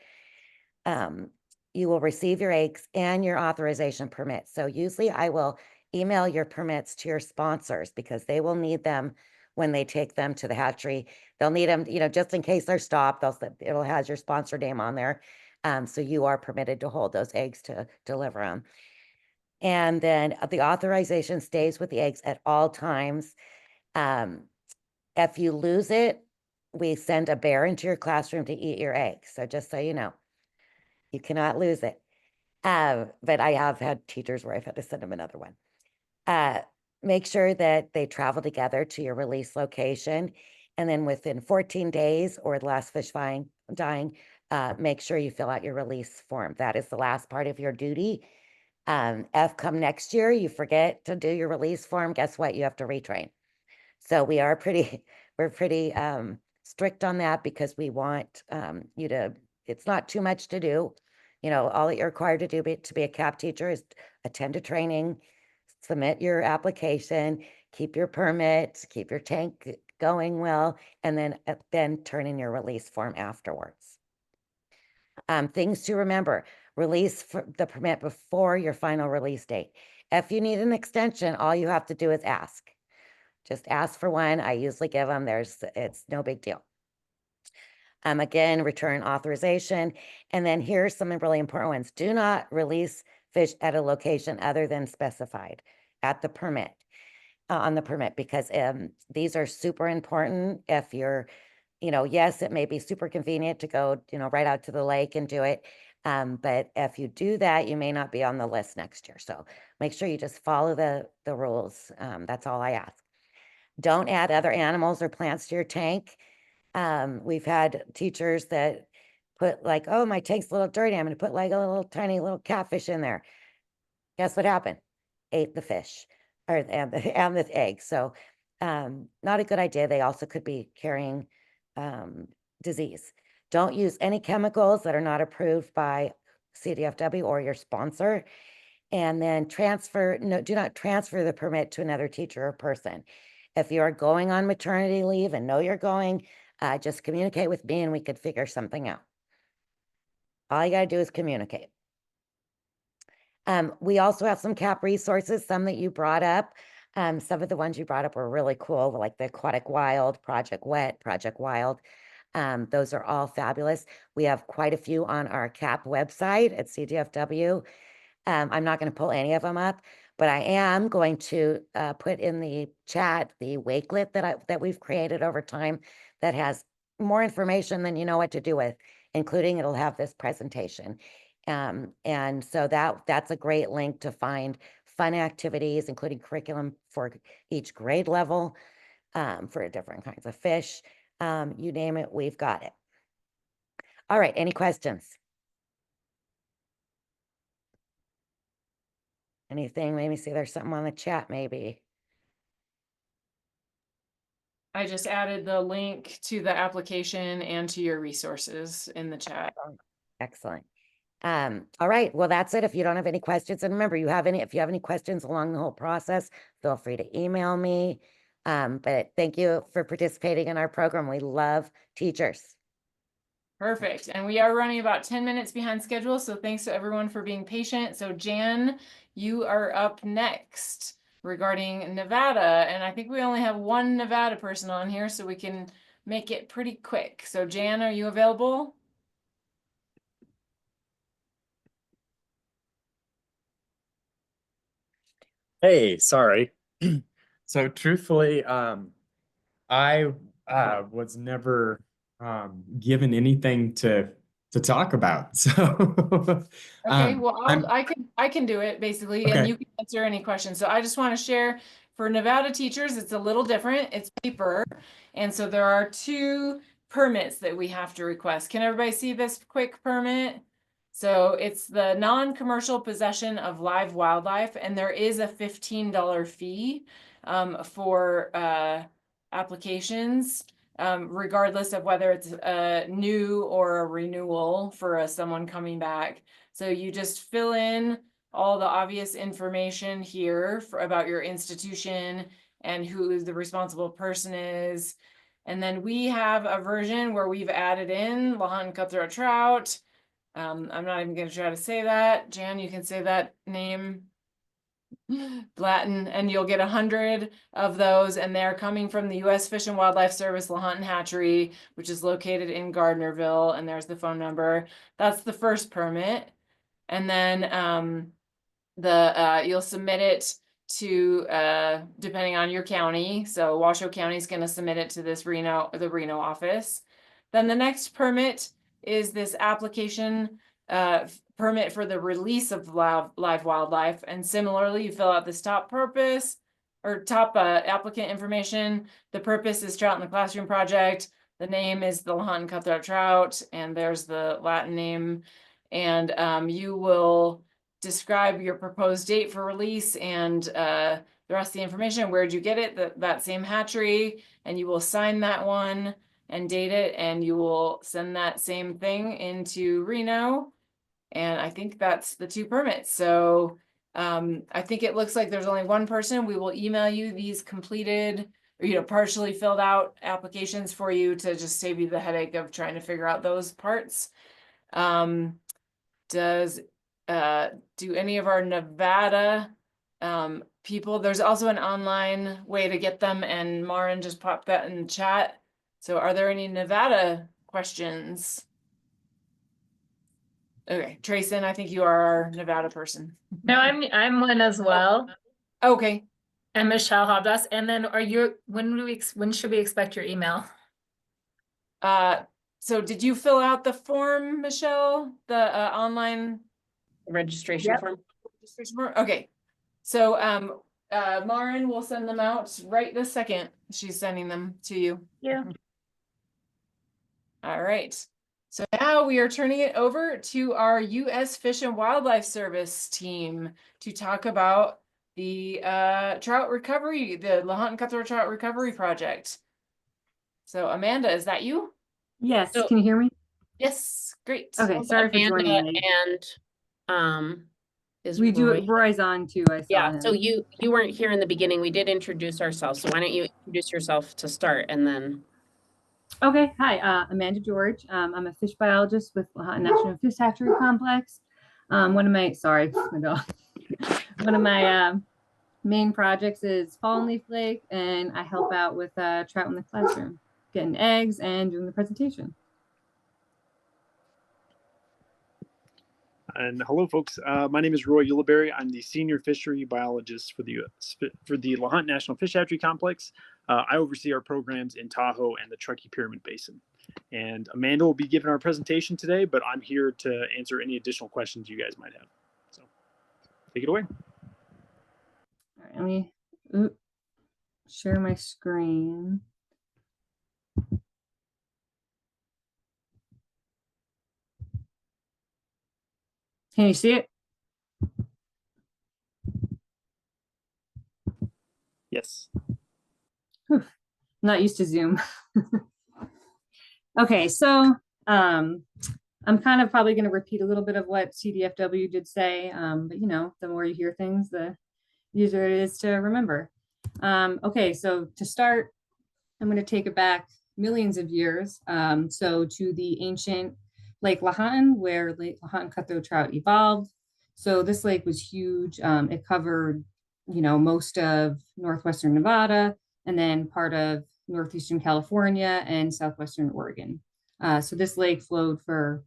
You will receive your eggs and your authorization permit. So usually I will email your permits to your sponsors because they will need them when they take them to the hatchery. They'll need them, just in case they're stopped, it'll have your sponsor name on there. So you are permitted to hold those eggs to deliver them. And then the authorization stays with the eggs at all times. If you lose it, we send a bear into your classroom to eat your eggs. So just so you know, you cannot lose it. But I have had teachers where I've had to send them another one. Make sure that they travel together to your release location. And then within 14 days or the last fish dying, make sure you fill out your release form. That is the last part of your duty. If come next year, you forget to do your release form, guess what? You have to retrain. So we're pretty strict on that because we want you to, it's not too much to do. All that you're required to do to be a CAP teacher is attend a training, submit your application, keep your permit, keep your tank going well, and then turn in your release form afterwards. Things to remember: release the permit before your final release date. If you need an extension, all you have to do is ask. Just ask for one. I usually give them. It's no big deal. Again, return authorization. And then here's some really important ones. Do not release fish at a location other than specified at the permit, on the permit, because these are super important. If you're, yes, it may be super convenient to go, right out to the lake and do it. But if you do that, you may not be on the list next year. So make sure you just follow the rules. That's all I ask. Don't add other animals or plants to your tank. We've had teachers that put like, oh, my tank's a little dirty, I'm going to put like a little tiny little catfish in there. Guess what happened? Ate the fish and the egg. So not a good idea. They also could be carrying disease. Don't use any chemicals that are not approved by CDFW or your sponsor. And then do not transfer the permit to another teacher or person. If you are going on maternity leave and know you're going, just communicate with me and we could figure something out. All you got to do is communicate. We also have some CAP resources, some that you brought up. Some of the ones you brought up were really cool, like the Aquatic Wild, Project Wet, Project Wild. Those are all fabulous. We have quite a few on our CAP website at CDFW. I'm not going to pull any of them up, but I am going to put in the chat the wakelet that we've created over time that has more information than you know what to do with, including it'll have this presentation. And so that's a great link to find fun activities, including curriculum for each grade level, for different kinds of fish. You name it, we've got it. All right, any questions? Anything? Maybe see there's something on the chat, maybe. I just added the link to the application and to your resources in the chat. Excellent. All right, well, that's it. If you don't have any questions, and remember, if you have any questions along the whole process, feel free to email me. But thank you for participating in our program. We love teachers. Perfect. And we are running about 10 minutes behind schedule. So thanks to everyone for being patient. So Jan, you are up next regarding Nevada. And I think we only have one Nevada person on here, so we can make it pretty quick. So Jan, are you available? Hey, sorry. So truthfully, I was never given anything to talk about. So Okay, well, I can do it basically, and you can answer any questions. So I just want to share for Nevada teachers, it's a little different. It's paper, and so there are 2 permits that we have to request. Can everybody see this quick permit? So it's the non-commercial possession of live wildlife, and there is a $15 fee for applications, regardless of whether it's a new or a renewal for someone coming back. So you just fill in all the obvious information here about your institution and who the responsible person is. And then we have a version where we've added in Lahontan Cutthroat Trout. I'm not even going to try to say that. Jan, you can say that name. Latin, and you'll get 100 of those, and they're coming from the U.S. Fish and Wildlife Service Lahontan Hatchery, which is located in Gardnerville, and there's the phone number. That's the first permit. And then you'll submit it to depending on your county. So Washoe County is going to submit it to the Reno office. Then the next permit is this application permit for the release of live wildlife. And similarly, you fill out this top applicant information. The purpose is Trout in the Classroom project. The name is the Lahontan Cutthroat Trout, and there's the Latin name. And you will describe your proposed date for release and the rest of the information. Where'd you get it? That same hatchery, and you will sign that one and date it, and you will send that same thing into Reno. And I think that's the 2 permits. So I think it looks like there's only one person. We will email you these completed or, partially filled out applications for you to just save you the headache of trying to figure out those parts. Do any of our Nevada people, there's also an online way to get them, and Marin just popped that in the chat. So are there any Nevada questions? Okay, Trayson, I think you are our Nevada person. No, I'm one as well. Okay. And Michelle Hobdas. And then when should we expect your email? So did you fill out the form, Michelle? The online registration form? Okay. So Marin will send them out right this second. She's sending them to you. Yeah. All right. So now we are turning it over to our U.S. Fish and Wildlife Service team to talk about the trout recovery, the Lahontan Cutthroat Trout Recovery Project. So Amanda, is that you? Yes. Can you hear me? Yes. Great. Okay. Sorry for joining late. And we do it. Roy's on too. I saw him. So you weren't here in the beginning. We did introduce ourselves. So why don't you introduce yourself to start, and then. Okay. Hi, Amanda George. I'm a fish biologist with Lahontan National Fish Hatchery Complex. One of my main projects is fall and leaf lake, and I help out with trout in the classroom, getting eggs and doing the presentation. And hello, folks. My name is Roy Uliberry. I'm the senior fishery biologist for the Lahontan National Fish Hatchery Complex. I oversee our programs in Tahoe and the Truckee Pyramid Basin. And Amanda will be giving our presentation today, but I'm here to answer any additional questions you guys might have. So take it away. All right, let me share my screen. Can you see it? Yes. Whew. I'm not used to Zoom. Okay, so I'm kind of probably going to repeat a little bit of what CDFW did say, but the more you hear things, the easier it is to remember. Okay, so to start, I'm going to take it back millions of years. So to the ancient Lake Lahontan, where Lake Lahontan Cutthroat trout evolved. So this lake was huge. It covered, most of northwestern Nevada, and then part of northeastern California and southwestern Oregon. So this lake flowed for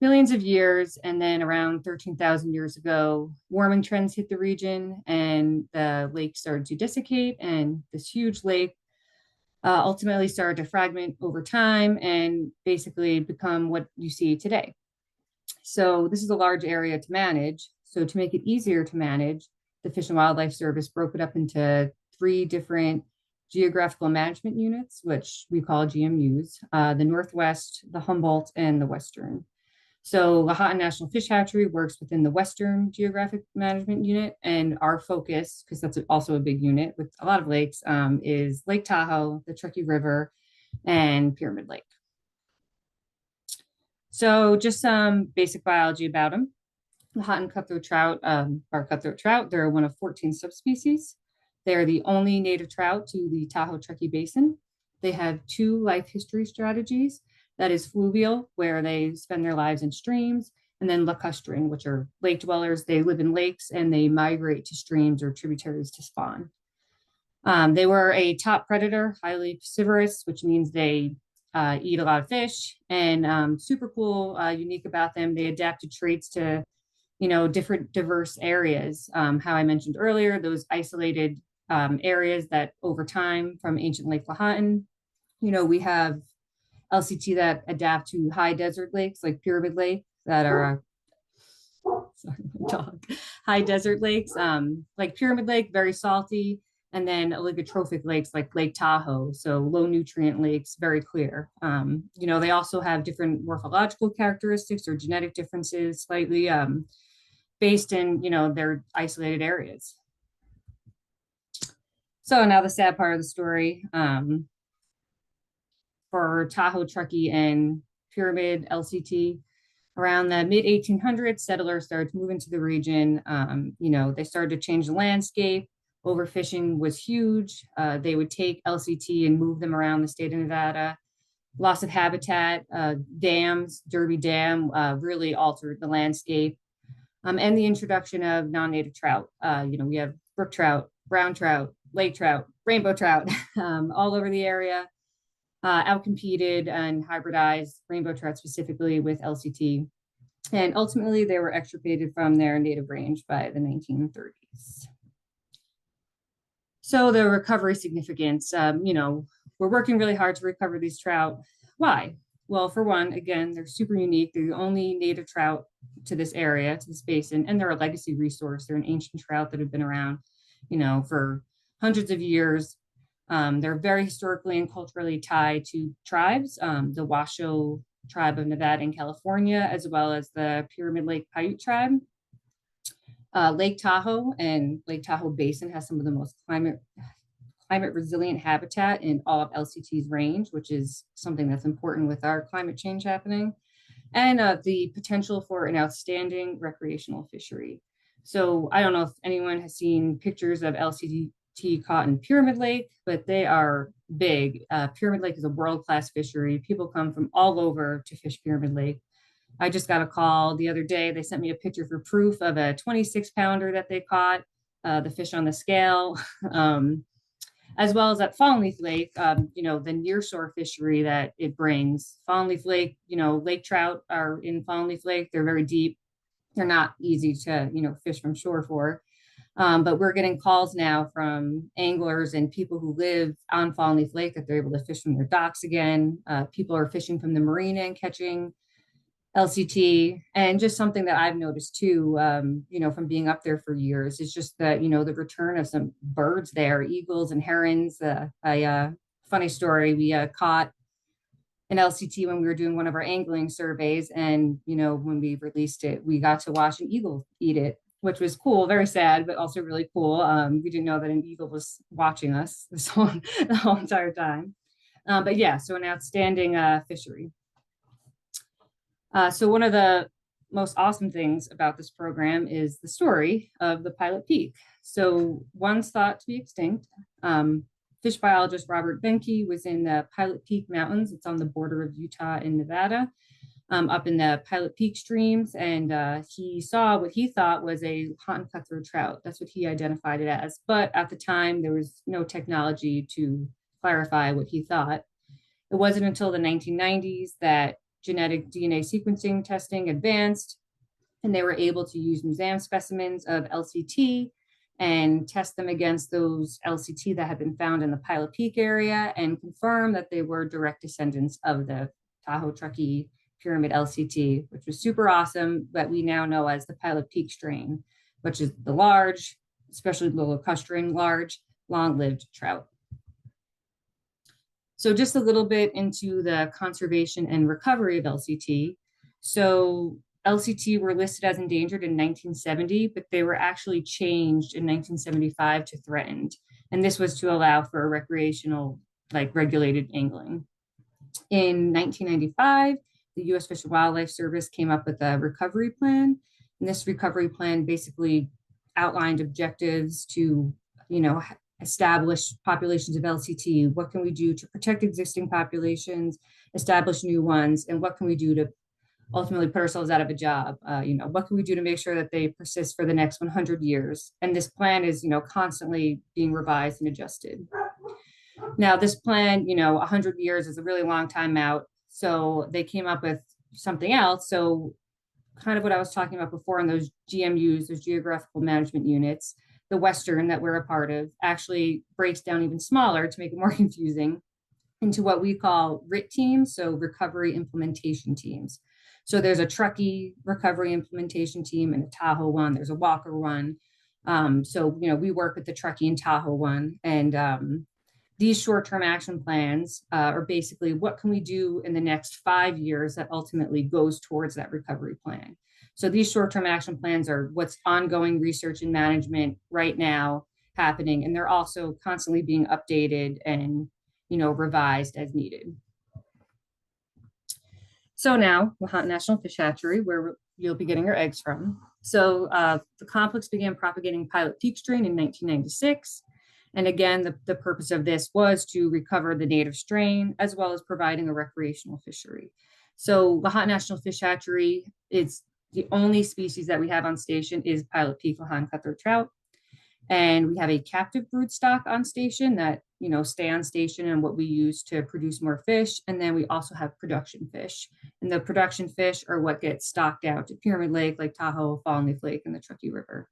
millions of years, and then around 13,000 years ago, warming trends hit the region, and the lake started to desiccate, and this huge lake ultimately started to fragment over time and basically become what you see today. So this is a large area to manage. So to make it easier to manage, the Fish and Wildlife Service broke it up into 3 different geographical management units, which we call GMUs, the Northwest, the Humboldt, and the Western. So Lahontan National Fish Hatchery works within the Western Geographic Management Unit, and our focus, because that's also a big unit with a lot of lakes, is Lake Tahoe, the Truckee River, and Pyramid Lake. So just some basic biology about them. Lahontan Cutthroat trout, or cutthroat trout, they're one of 14 subspecies. They're the only native trout to the Tahoe Truckee Basin. They have 2 life history strategies. That is fluvial, where they spend their lives in streams, and then lacustrine, which are lake dwellers. They live in lakes and they migrate to streams or tributaries to spawn. They were a top predator, highly piscivorous, which means they eat a lot of fish. And super cool, unique about them, they adapted traits to, different diverse areas. How I mentioned earlier, those isolated areas that over time from ancient Lake Lahontan, we have LCT that adapt to high desert lakes like Pyramid Lake that are high desert lakes like Pyramid Lake, very salty, and then oligotrophic lakes like Lake Tahoe, so low nutrient lakes, very clear. They also have different morphological characteristics or genetic differences slightly based in their isolated areas. So now the sad part of the story. For Tahoe, Truckee, and Pyramid LCT, Around the mid 1800s, settlers started to move into the region. They started to change the landscape. Overfishing was huge. They would take LCT and move them around the state of Nevada. Loss of habitat, dams, Derby Dam really altered the landscape. And the introduction of non-native trout. We have brook trout, brown trout, lake trout, rainbow trout all over the area. Outcompeted and hybridized rainbow trout specifically with LCT. And ultimately they were extirpated from their native range by the 1930s. So the recovery significance, we're working really hard to recover these trout. Why? Well, for one, again, they're super unique. They're the only native trout to this area, to this basin, and they're a legacy resource. They're an ancient trout that have been around, for hundreds of years. They're very historically and culturally tied to tribes, the Washoe tribe of Nevada and California, as well as the Pyramid Lake Paiute tribe. Lake Tahoe and Lake Tahoe Basin has some of the most climate resilient habitat in all of LCT's range, which is something that's important with our climate change happening, and the potential for an outstanding recreational fishery. So I don't know if anyone has seen pictures of LCT caught in Pyramid Lake, but they are big. Pyramid Lake is a world-class fishery. People come from all over to fish Pyramid Lake. I just got a call the other day. They sent me a picture for proof of a 26-pounder that they caught, the fish on the scale, as well as at Fallen Leaf Lake, the nearshore fishery that it brings. Fallen Leaf Lake, lake trout are in Fallen Leaf Lake. They're very deep. They're not easy to, fish from shore for. But we're getting calls now from anglers and people who live on Fallen Leaf Lake that they're able to fish from their docks again. People are fishing from the marina and catching LCT. And just something that I've noticed too, from being up there for years, is just that, the return of some birds there, eagles and herons. Funny story, we caught an LCT when we were doing one of our angling surveys. And, when we released it, we got to watch an eagle eat it, which was cool, very sad, but also really cool. We didn't know that an eagle was watching us the whole entire time. But yeah, so an outstanding fishery. So one of the most awesome things about this program is the story of the Pilot Peak. So once thought to be extinct, fish biologist Robert Benke was in the Pilot Peak Mountains. It's on the border of Utah and Nevada, up in the Pilot Peak streams. And he saw what he thought was a Lahontan Cutthroat trout. That's what he identified it as. But at the time, there was no technology to clarify what he thought. It wasn't until the 1990s that genetic DNA sequencing testing advanced, and they were able to use museum specimens of LCT and test them against those LCT that had been found in the Pilot Peak area and confirm that they were direct descendants of the Tahoe Truckee Pyramid LCT, which was super awesome, that we now know as the Pilot Peak strain, which is the large, especially the lacustrine, large, long-lived trout. So just a little bit into the conservation and recovery of LCT. So LCT were listed as endangered in 1970, but they were actually changed in 1975 to threatened. And this was to allow for recreational, regulated angling. In 1995, the US Fish and Wildlife Service came up with a recovery plan. And this recovery plan basically outlined objectives to, establish populations of LCT. What can we do to protect existing populations, establish new ones, and what can we do to ultimately put ourselves out of a job? What can we do to make sure that they persist for the next 100 years? And this plan is, constantly being revised and adjusted. Now, this plan, 100 years is a really long time out. So they came up with something else. So kind of what I was talking about before in those GMUs, those geographical management units, the Western that we're a part of actually breaks down even smaller to make it more confusing into what we call RIT teams, so recovery implementation teams. So there's a Truckee recovery implementation team and a Tahoe one, there's a Walker one. We work with the Truckee and Tahoe one, and these short-term action plans are basically what can we do in the next 5 years that ultimately goes towards that recovery plan. So these short-term action plans are what's ongoing research and management right now happening, and they're also constantly being updated and revised as needed. So now, Lahontan National Fish Hatchery, where you'll be getting your eggs from. So the complex began propagating pilot peak strain in 1996. And again, the purpose of this was to recover the native strain, as well as providing a recreational fishery. So Lahontan National Fish Hatchery is the only species that we have on station is pilot peak Lahontan cutthroat trout. And we have a captive brood stock on station that, stay on station and what we use to produce more fish. And then we also have production fish. And the production fish are what gets stocked out to Pyramid Lake, Lake Tahoe, Fallen Leaf Lake, and the Truckee River.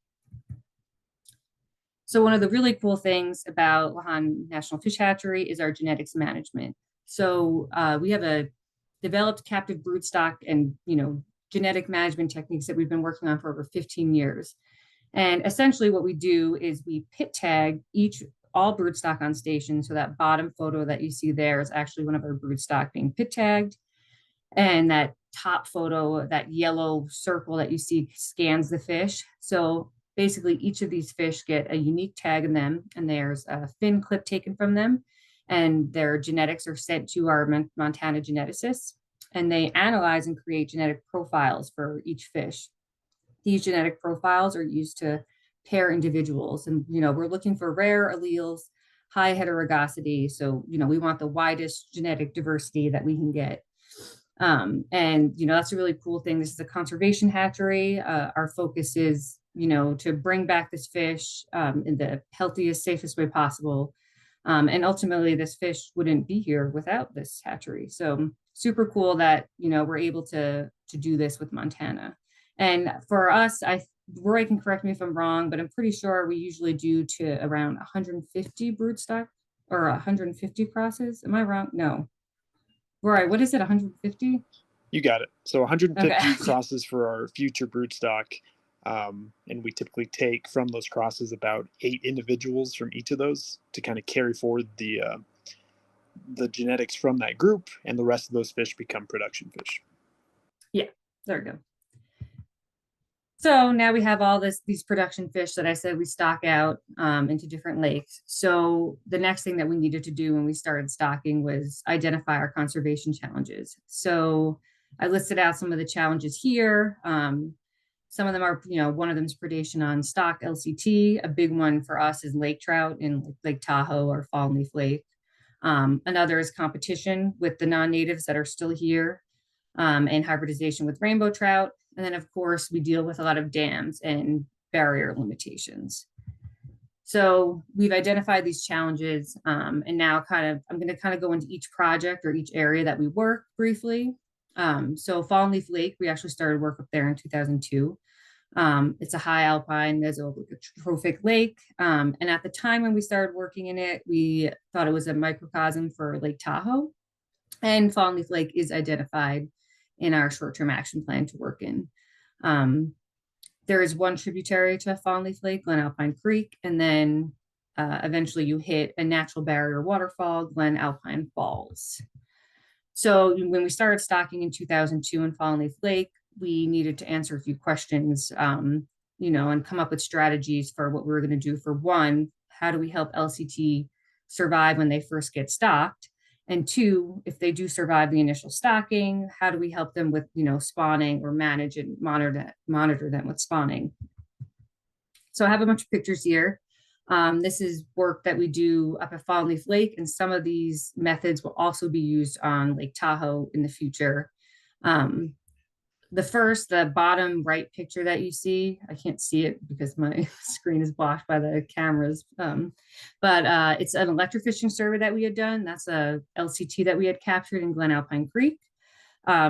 So one of the really cool things about Lahontan National Fish Hatchery is our genetics management. So we have a developed captive brood stock and, genetic management techniques that we've been working on for over 15 years. And essentially what we do is we pit tag all broodstock on station. So that bottom photo that you see there is actually one of our broodstock being pit tagged. And that top photo, that yellow circle that you see scans the fish. So basically each of these fish get a unique tag in them, and there's a fin clip taken from them, and their genetics are sent to our Montana geneticists, and they analyze and create genetic profiles for each fish. These genetic profiles are used to pair individuals. And, we're looking for rare alleles, high heterogamy. So, we want the widest genetic diversity that we can get. And, that's a really cool thing. This is a conservation hatchery. Our focus is, to bring back this fish in the healthiest, safest way possible. And ultimately, this fish wouldn't be here without this hatchery. So super cool that, we're able to do this with Montana. And for us, Roy can correct me if I'm wrong, but I'm pretty sure we usually do to around 150 broodstock or 150 crosses. Am I wrong? No. Roy, what is it, 150? You got it. So 150 Okay. crosses for our future broodstock. And we typically take from those crosses about 8 individuals from each of those to kind of carry forward the genetics from that group, and the rest of those fish become production fish. Yeah, there we go. So now we have all these production fish that I said we stock out into different lakes. So the next thing that we needed to do when we started stocking was identify our conservation challenges. So I listed out some of the challenges here. Some of them are, one of them is predation on stock LCT. A big one for us is lake trout in Lake Tahoe or Fallen Leaf Lake. Another is competition with the non-natives that are still here, and hybridization with rainbow trout. And then, of course, we deal with a lot of dams and barrier limitations. So we've identified these challenges, and now I'm going to go into each project or each area that we work briefly. So Fallen Leaf Lake, we actually started work up there in 2002. It's a high alpine mesotrophic lake. And at the time when we started working in it, we thought it was a microcosm for Lake Tahoe. And Fallen Leaf Lake is identified in our short-term action plan to work in. There is one tributary to Fallen Leaf Lake, Glen Alpine Creek, and then eventually you hit a natural barrier waterfall, Glen Alpine Falls. So when we started stocking in 2002 in Fallen Leaf Lake, we needed to answer a few questions, and come up with strategies for what we were going to do. For one, how do we help LCT survive when they first get stocked? And two, if they do survive the initial stocking, how do we help them with, spawning or manage and monitor them with spawning? So I have a bunch of pictures here. This is work that we do up at Fallen Leaf Lake, and some of these methods will also be used on Lake Tahoe in the future. The bottom right picture that you see, I can't see it because my screen is blocked by the cameras, but it's an electrofishing survey that we had done. That's a LCT that we had captured in Glen Alpine Creek.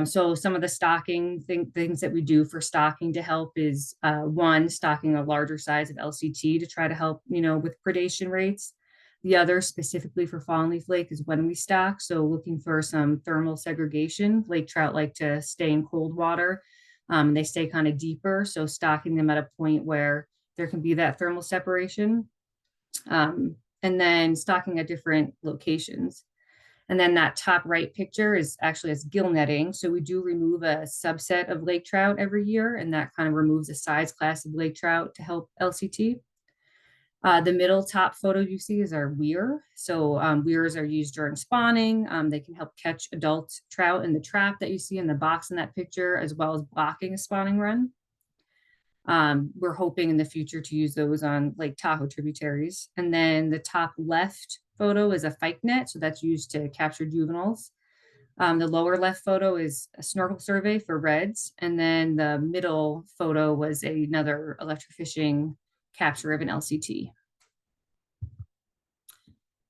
So some of the stocking things that we do for stocking to help is one, stocking a larger size of LCT to try to help, with predation rates. The other specifically for Fallen Leaf Lake is when we stock. So looking for some thermal segregation. Lake trout like to stay in cold water. They stay kind of deeper. So stocking them at a point where there can be that thermal separation. And then stocking at different locations. And then that top right picture is actually as gill netting. So we do remove a subset of lake trout every year, and that kind of removes a size class of lake trout to help LCT. The middle top photo you see is our weir. So weirs are used during spawning. They can help catch adult trout in the trap that you see in the box in that picture, as well as blocking a spawning run. We're hoping in the future to use those on Lake Tahoe tributaries. And then the top left photo is a fyke net. So that's used to capture juveniles. The lower left photo is a snorkel survey for reds. And then the middle photo was another electrofishing capture of an LCT.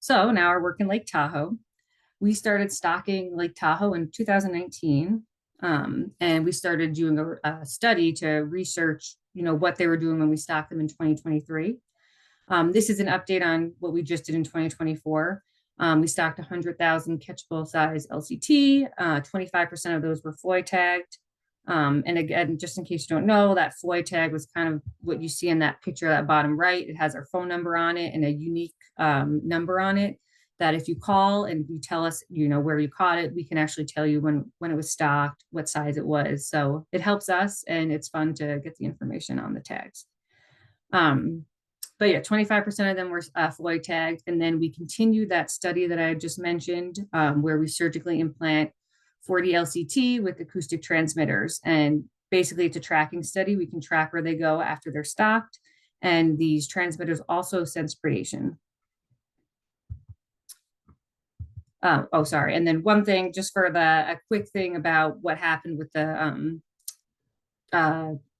So now our work in Lake Tahoe. We started stocking Lake Tahoe in 2019. And we started doing a study to research, what they were doing when we stocked them in 2023. This is an update on what we just did in 2024. We stocked 100,000 catchable size LCT. 25% of those were FOI tagged. And again, just in case you don't know, that FOI tag was kind of what you see in that picture at bottom right. It has our phone number on it and a unique number on it that if you call and you tell us, where you caught it, we can actually tell you when it was stocked, what size it was. So it helps us and it's fun to get the information on the tags. But yeah, 25% of them were FOI tagged. And then we continued that study that I just mentioned, where we surgically implant 40 LCT with acoustic transmitters. And basically it's a tracking study. We can track where they go after they're stocked. And these transmitters also sense predation. Sorry. And then one thing, just for a quick thing about what happened with the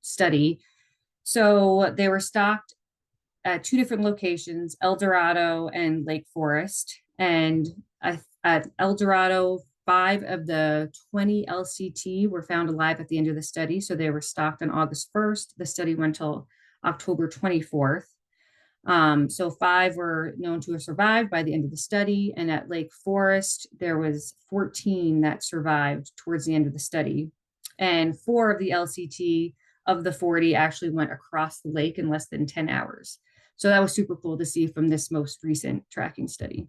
study. So they were stocked at 2 different locations, El Dorado and Lake Forest. And at El Dorado, 5 of the 20 LCT were found alive at the end of the study. So they were stocked on August 1st. The study went till October 24th. So 5 were known to have survived by the end of the study. And at Lake Forest, there was 14 that survived towards the end of the study. And 4 of the LCT of the 40 actually went across the lake in less than 10 hours. So that was super cool to see from this most recent tracking study.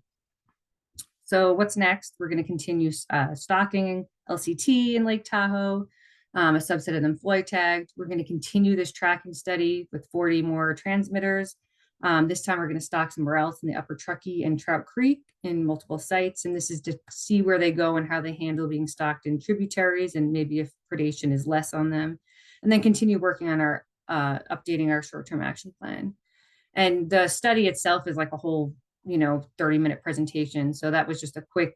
So what's next? We're going to continue stocking LCT in Lake Tahoe, a subset of them FOI tagged. We're going to continue this tracking study with 40 more transmitters. This time we're going to stock somewhere else in the Upper Truckee and Trout Creek in multiple sites. And this is to see where they go and how they handle being stocked in tributaries and maybe if predation is less on them. And then continue working on our updating our short-term action plan. And the study itself is like a whole 30-minute presentation. So that was just a quick,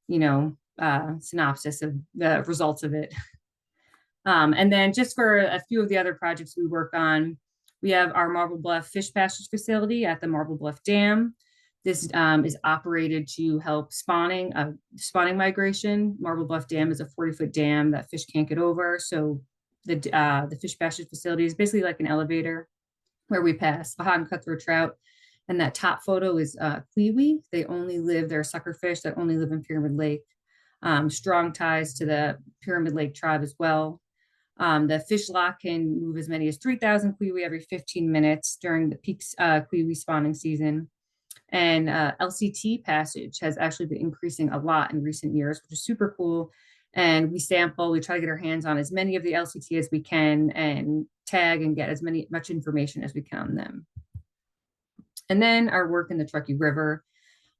synopsis of the results of it. And then just for a few of the other projects we work on, we have our Marble Bluff fish passage facility at the Marble Bluff Dam. This is operated to help spawning migration. Marble Bluff Dam is a 40-foot dam that fish can't get over. So the fish passage facility is basically like an elevator where we pass Lahontan Cutthroat trout. And that top photo is Kiwi. They're sucker fish that only live in Pyramid Lake. Strong ties to the Pyramid Lake tribe as well. The fish lock can move as many as 3,000 Kiwi every 15 minutes during the peak Kiwi spawning season. And LCT passage has actually been increasing a lot in recent years, which is super cool. And we try to get our hands on as many of the LCT as we can and tag and get as much information as we can on them. And then our work in the Truckee River.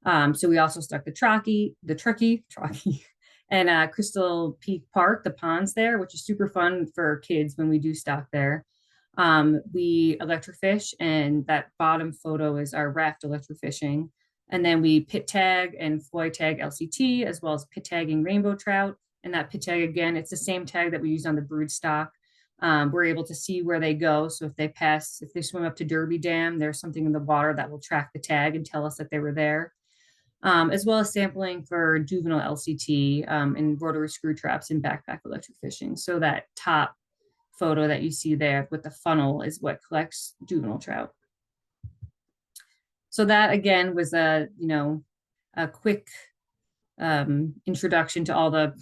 So we also stuck the Truckee, and Crystal Peak Park, the ponds there, which is super fun for kids when we do stock there. We electrofish, and that bottom photo is our raft electrofishing. And then we pit tag and FOI tag LCT, as well as pit tagging rainbow trout. And that pit tag, again, it's the same tag that we used on the brood stock. We're able to see where they go. So if they swim up to Derby Dam, there's something in the water that will track the tag and tell us that they were there. As well as sampling for juvenile LCT and rotary screw traps and backpack electrofishing. So that top photo that you see there with the funnel is what collects juvenile trout. So that again was a quick introduction to all the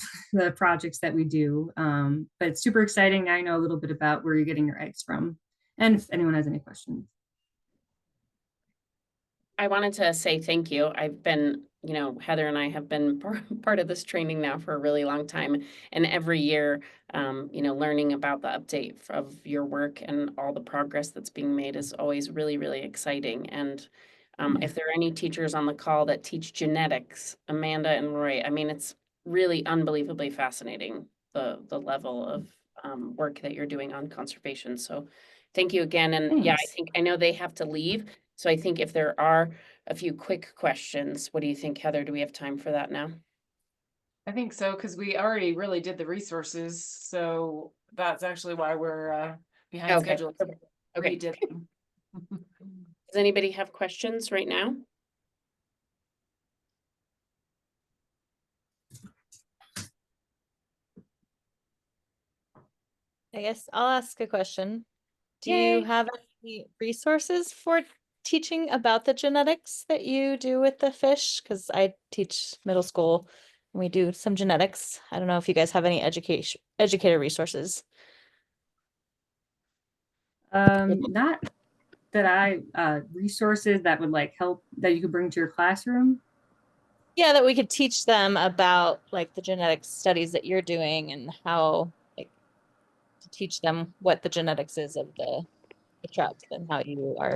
projects that we do. But it's super exciting. Now I know a little bit about where you're getting your eggs from. And if anyone has any questions. I wanted to say thank you. I've been you know, Heather and I have been part of this training now for a really long time. And every year, you know, learning about the update of your work and all the progress that's being made is always really, really exciting. And if there are any teachers on the call that teach genetics, Amanda and Roy, I mean, it's really unbelievably fascinating, the level of work that you're doing on conservation. So thank you again. And yeah, I know they have to leave. So I think if there are a few quick questions, what do you think, Heather? Do we have time for that now? I think so, because we already really did the resources. So that's actually why we're behind Okay. schedule. Okay. Redid them. Does anybody have questions right now? I guess I'll ask a question. Do Yay. you have any resources for teaching about the genetics that you do with the fish? Because I teach middle school and we do some genetics. I don't know if you guys have any educator resources. Not that resources that would like help that you could bring to your classroom. Yeah, that we could teach them about like the genetics studies that you're doing and how like to teach them what the genetics is of the trout and how you are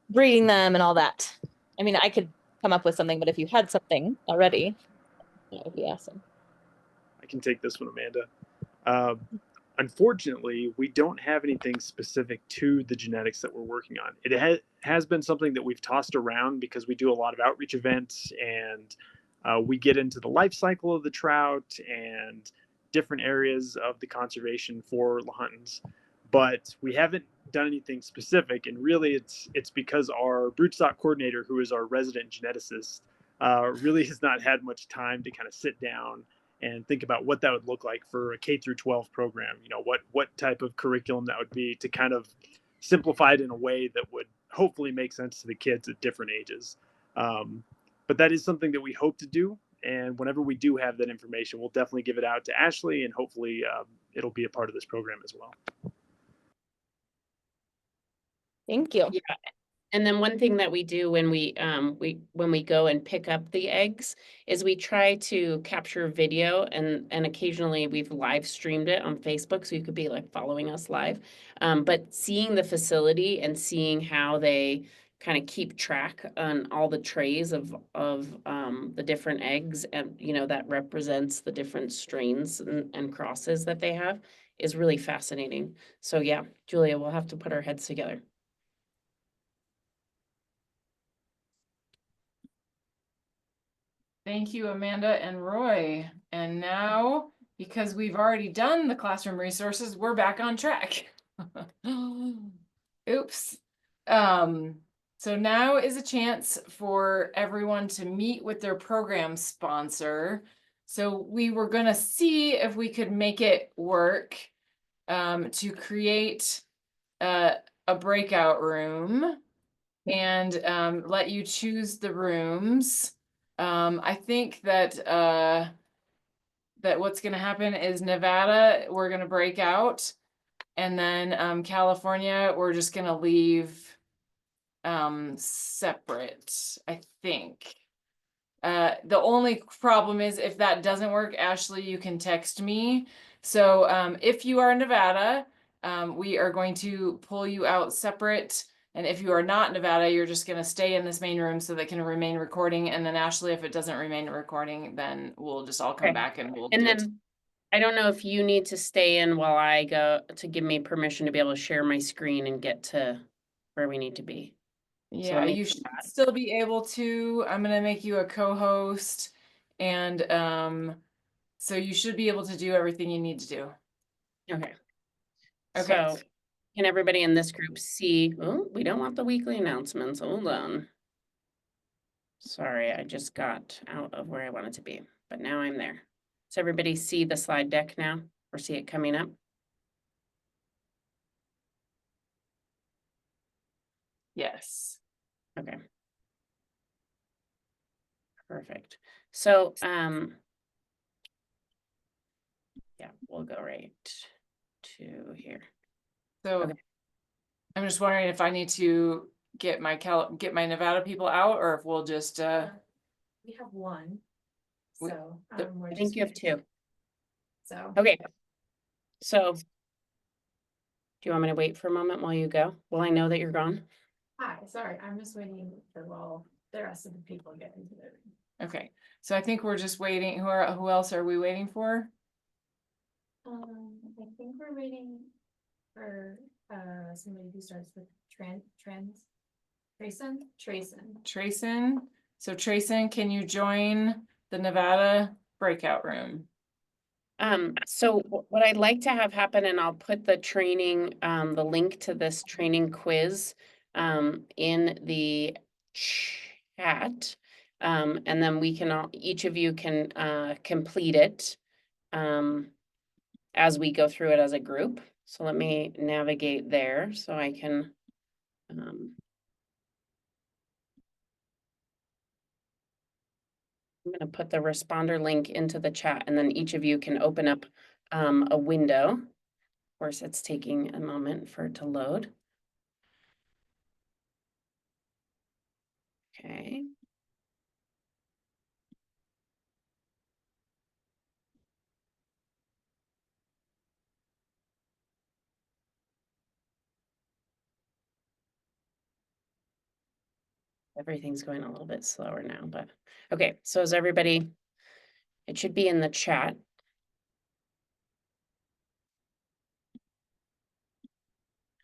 breeding them and all that. I mean, I could come up with something, but if you had something already, that would be awesome. I can take this one, Amanda. Unfortunately, we don't have anything specific to the genetics that we're working on. It has been something that we've tossed around because we do a lot of outreach events and we get into the life cycle of the trout and different areas of the conservation for Lahontans, but we haven't done anything specific. And really, it's because our broodstock coordinator, who is our resident geneticist, really has not had much time to kind of sit down and think about what that would look like for a K through 12 program. You know, what type of curriculum that would be to kind of simplify it in a way that would hopefully make sense to the kids at different ages. But that is something that we hope to do. And whenever we do have that information, we'll definitely give it out to Ashley, and hopefully it'll be a part of this program as well. Thank you. Yeah. And then one thing that we do when we go and pick up the eggs is we try to capture video, and occasionally we've live streamed it on Facebook, so you could be like following us live. But seeing the facility and seeing how they kind of keep track on all the trays of the different eggs, and you know that represents the different strains and crosses that they have is really fascinating. So yeah, Julia, we'll have to put our heads together. Thank you, Amanda and Roy. And now, because we've already done the classroom resources, we're back on track. Oops. So now is a chance for everyone to meet with their program sponsor. So we were gonna see if we could make it work to create a breakout room and let you choose the rooms. I think that that what's gonna happen is Nevada, we're gonna break out, and then California, we're just gonna leave separate, I think. The only problem is if that doesn't work, Ashley, you can text me. So if you are in Nevada, we are going to pull you out separate. And if you are not in Nevada, you're just going to stay in this main room so that can remain recording. And then Ashley, if it doesn't remain recording, then we'll just all come Okay. back and we'll And do then it. I don't know if you need to stay in while I go to give me permission to be able to share my screen and get to where we need to be. Yeah, you should still be able to. I'm gonna make you a co-host, and so you should be able to do everything you need to do. Okay. Okay. So can everybody in this group see? Oh, we don't want the weekly announcements. Hold on. Sorry, I just got out of where I wanted to be, but now I'm there. Does everybody see the slide deck now or see it coming up? Yes. Okay. Perfect. So, yeah, we'll go right to here. So I'm just wondering if I need to get my Nevada people out, or if we'll just, We have one. We- So I think you have two. So Okay. So do you want me to wait for a moment while you go? Will I know that you're gone? hi, sorry, I'm just waiting for while the rest of the people get into the room. okay. So I think we're just waiting. Who else are we waiting for? I think we're waiting for somebody who starts with trends. Trayson. So Trayson, can you join the Nevada breakout room? So what I'd like to have happen, and I'll put the training, the link to this training quiz, in the chat. And then we can all, each of you can, complete it, as we go through it as a group. So let me navigate there so I can, I'm going to put the responder link into the chat, and then each of you can open up a window. Of course, it's taking a moment for it to load. Okay. Everything's going a little bit slower now, but okay. So is everybody, it should be in the chat.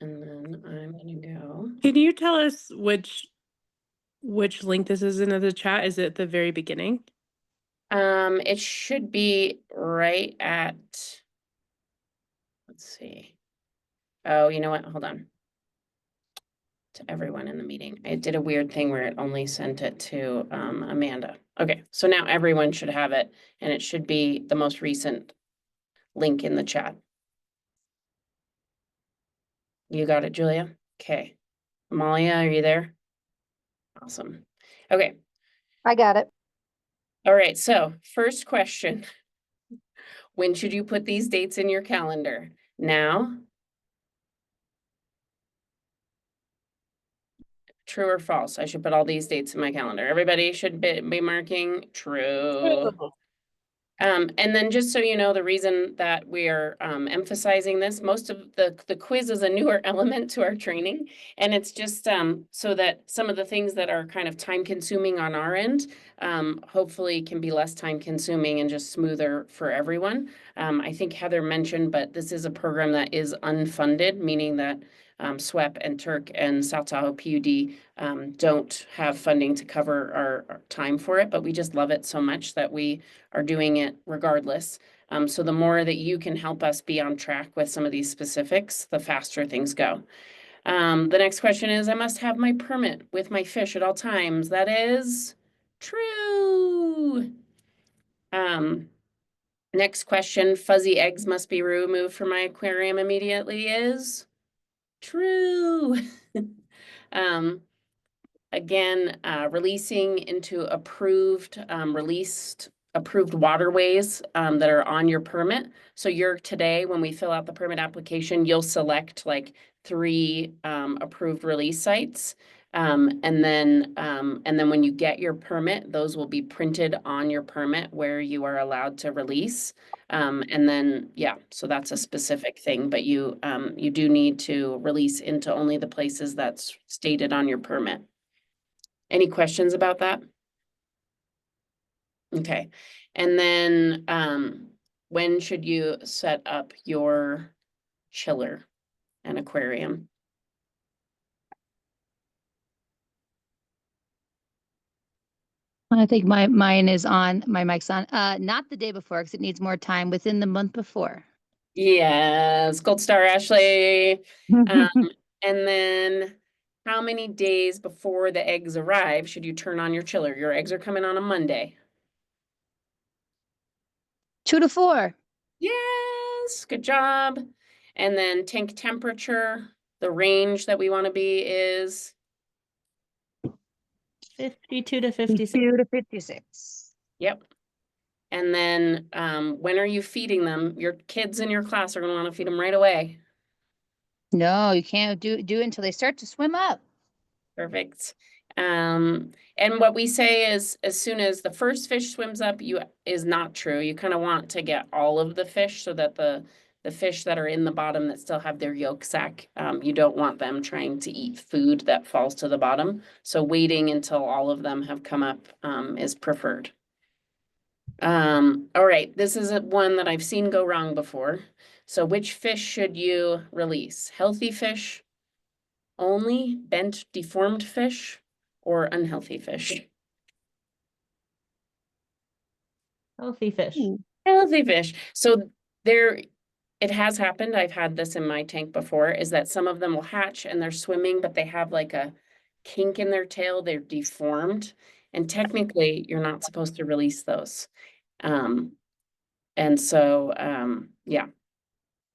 And then I'm gonna go. Can you tell us which link this is in the chat? Is it at the very beginning? It should be right at, let's see. Oh, you know what? Hold on. To everyone in the meeting. I did a weird thing where it only sent it to Amanda. Okay, so now everyone should have it, and it should be the most recent link in the chat. You got it, Julia? Okay. Amalia, are you there? Awesome. Okay. I got it. All right, so first question. When should you put these dates in your calendar? Now? True or false? I should put all these dates in my calendar. Everybody should be marking true. And then just so you know, the reason that we are emphasizing this, most of the quiz is a newer element to our training. And it's just so that some of the things that are kind of time consuming on our end, hopefully can be less time consuming and just smoother for everyone. I think Heather mentioned, but this is a program that is unfunded, meaning that SWEP and TERC and South Tahoe PUD don't have funding to cover our time for it, but we just love it so much that we are doing it regardless. So the more that you can help us be on track with some of these specifics, the faster things go. The next question is, I must have my permit with my fish at all times. That is true. Next question, fuzzy eggs must be removed from my aquarium immediately is true. Again, releasing into approved waterways that are on your permit. So today, when we fill out the permit application, you'll select like 3 approved release sites. And then when you get your permit, those will be printed on your permit where you are allowed to release. And then, yeah, so that's a specific thing, but you do need to release into only the places that's stated on your permit. Any questions about that? Okay. And then when should you set up your chiller and aquarium? I think mine is on, my mic's on. Not the day before, because it needs more time, within the month before. Yes, gold star, Ashley. And then how many days before the eggs arrive should you turn on your chiller? Your eggs are coming on a Monday. 2 to 4. Yes, good job. And then tank temperature, the range that we want to be is 52 to 56. 52 to 56. Yep. And then when are you feeding them? Your kids in your class are going to want to feed them right away. No, you can't do it until they start to swim up. Perfect. And what we say is as soon as the first fish swims up, is not true. You kind of want to get all of the fish so that the fish that are in the bottom that still have their yolk sac, you don't want them trying to eat food that falls to the bottom. So waiting until all of them have come up is preferred. All right, this is one that I've seen go wrong before. So which fish should you release? Healthy fish only, bent, deformed fish, or unhealthy fish? Healthy fish. Healthy fish. So it has happened. I've had this in my tank before, is that some of them will hatch and they're swimming, but they have like a kink in their tail. They're deformed. And technically, you're not supposed to release those. And so, yeah.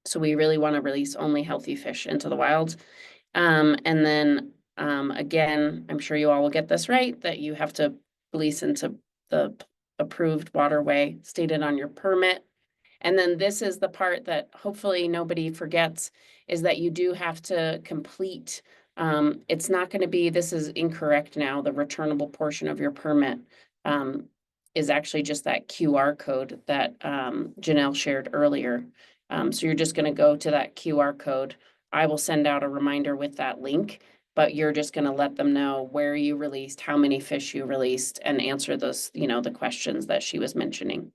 So we really want to release only healthy fish into the wild. And then, again, I'm sure you all will get this right, that you have to release into the approved waterway stated on your permit. And then this is the part that hopefully nobody forgets, is that you do have to complete. It's not going to be, this is incorrect now, the returnable portion of your permit is actually just that QR code that Janelle shared earlier. So you're just going to go to that QR code. I will send out a reminder with that link, but you're just going to let them know where you released, how many fish you released, and answer those, the questions that she was mentioning.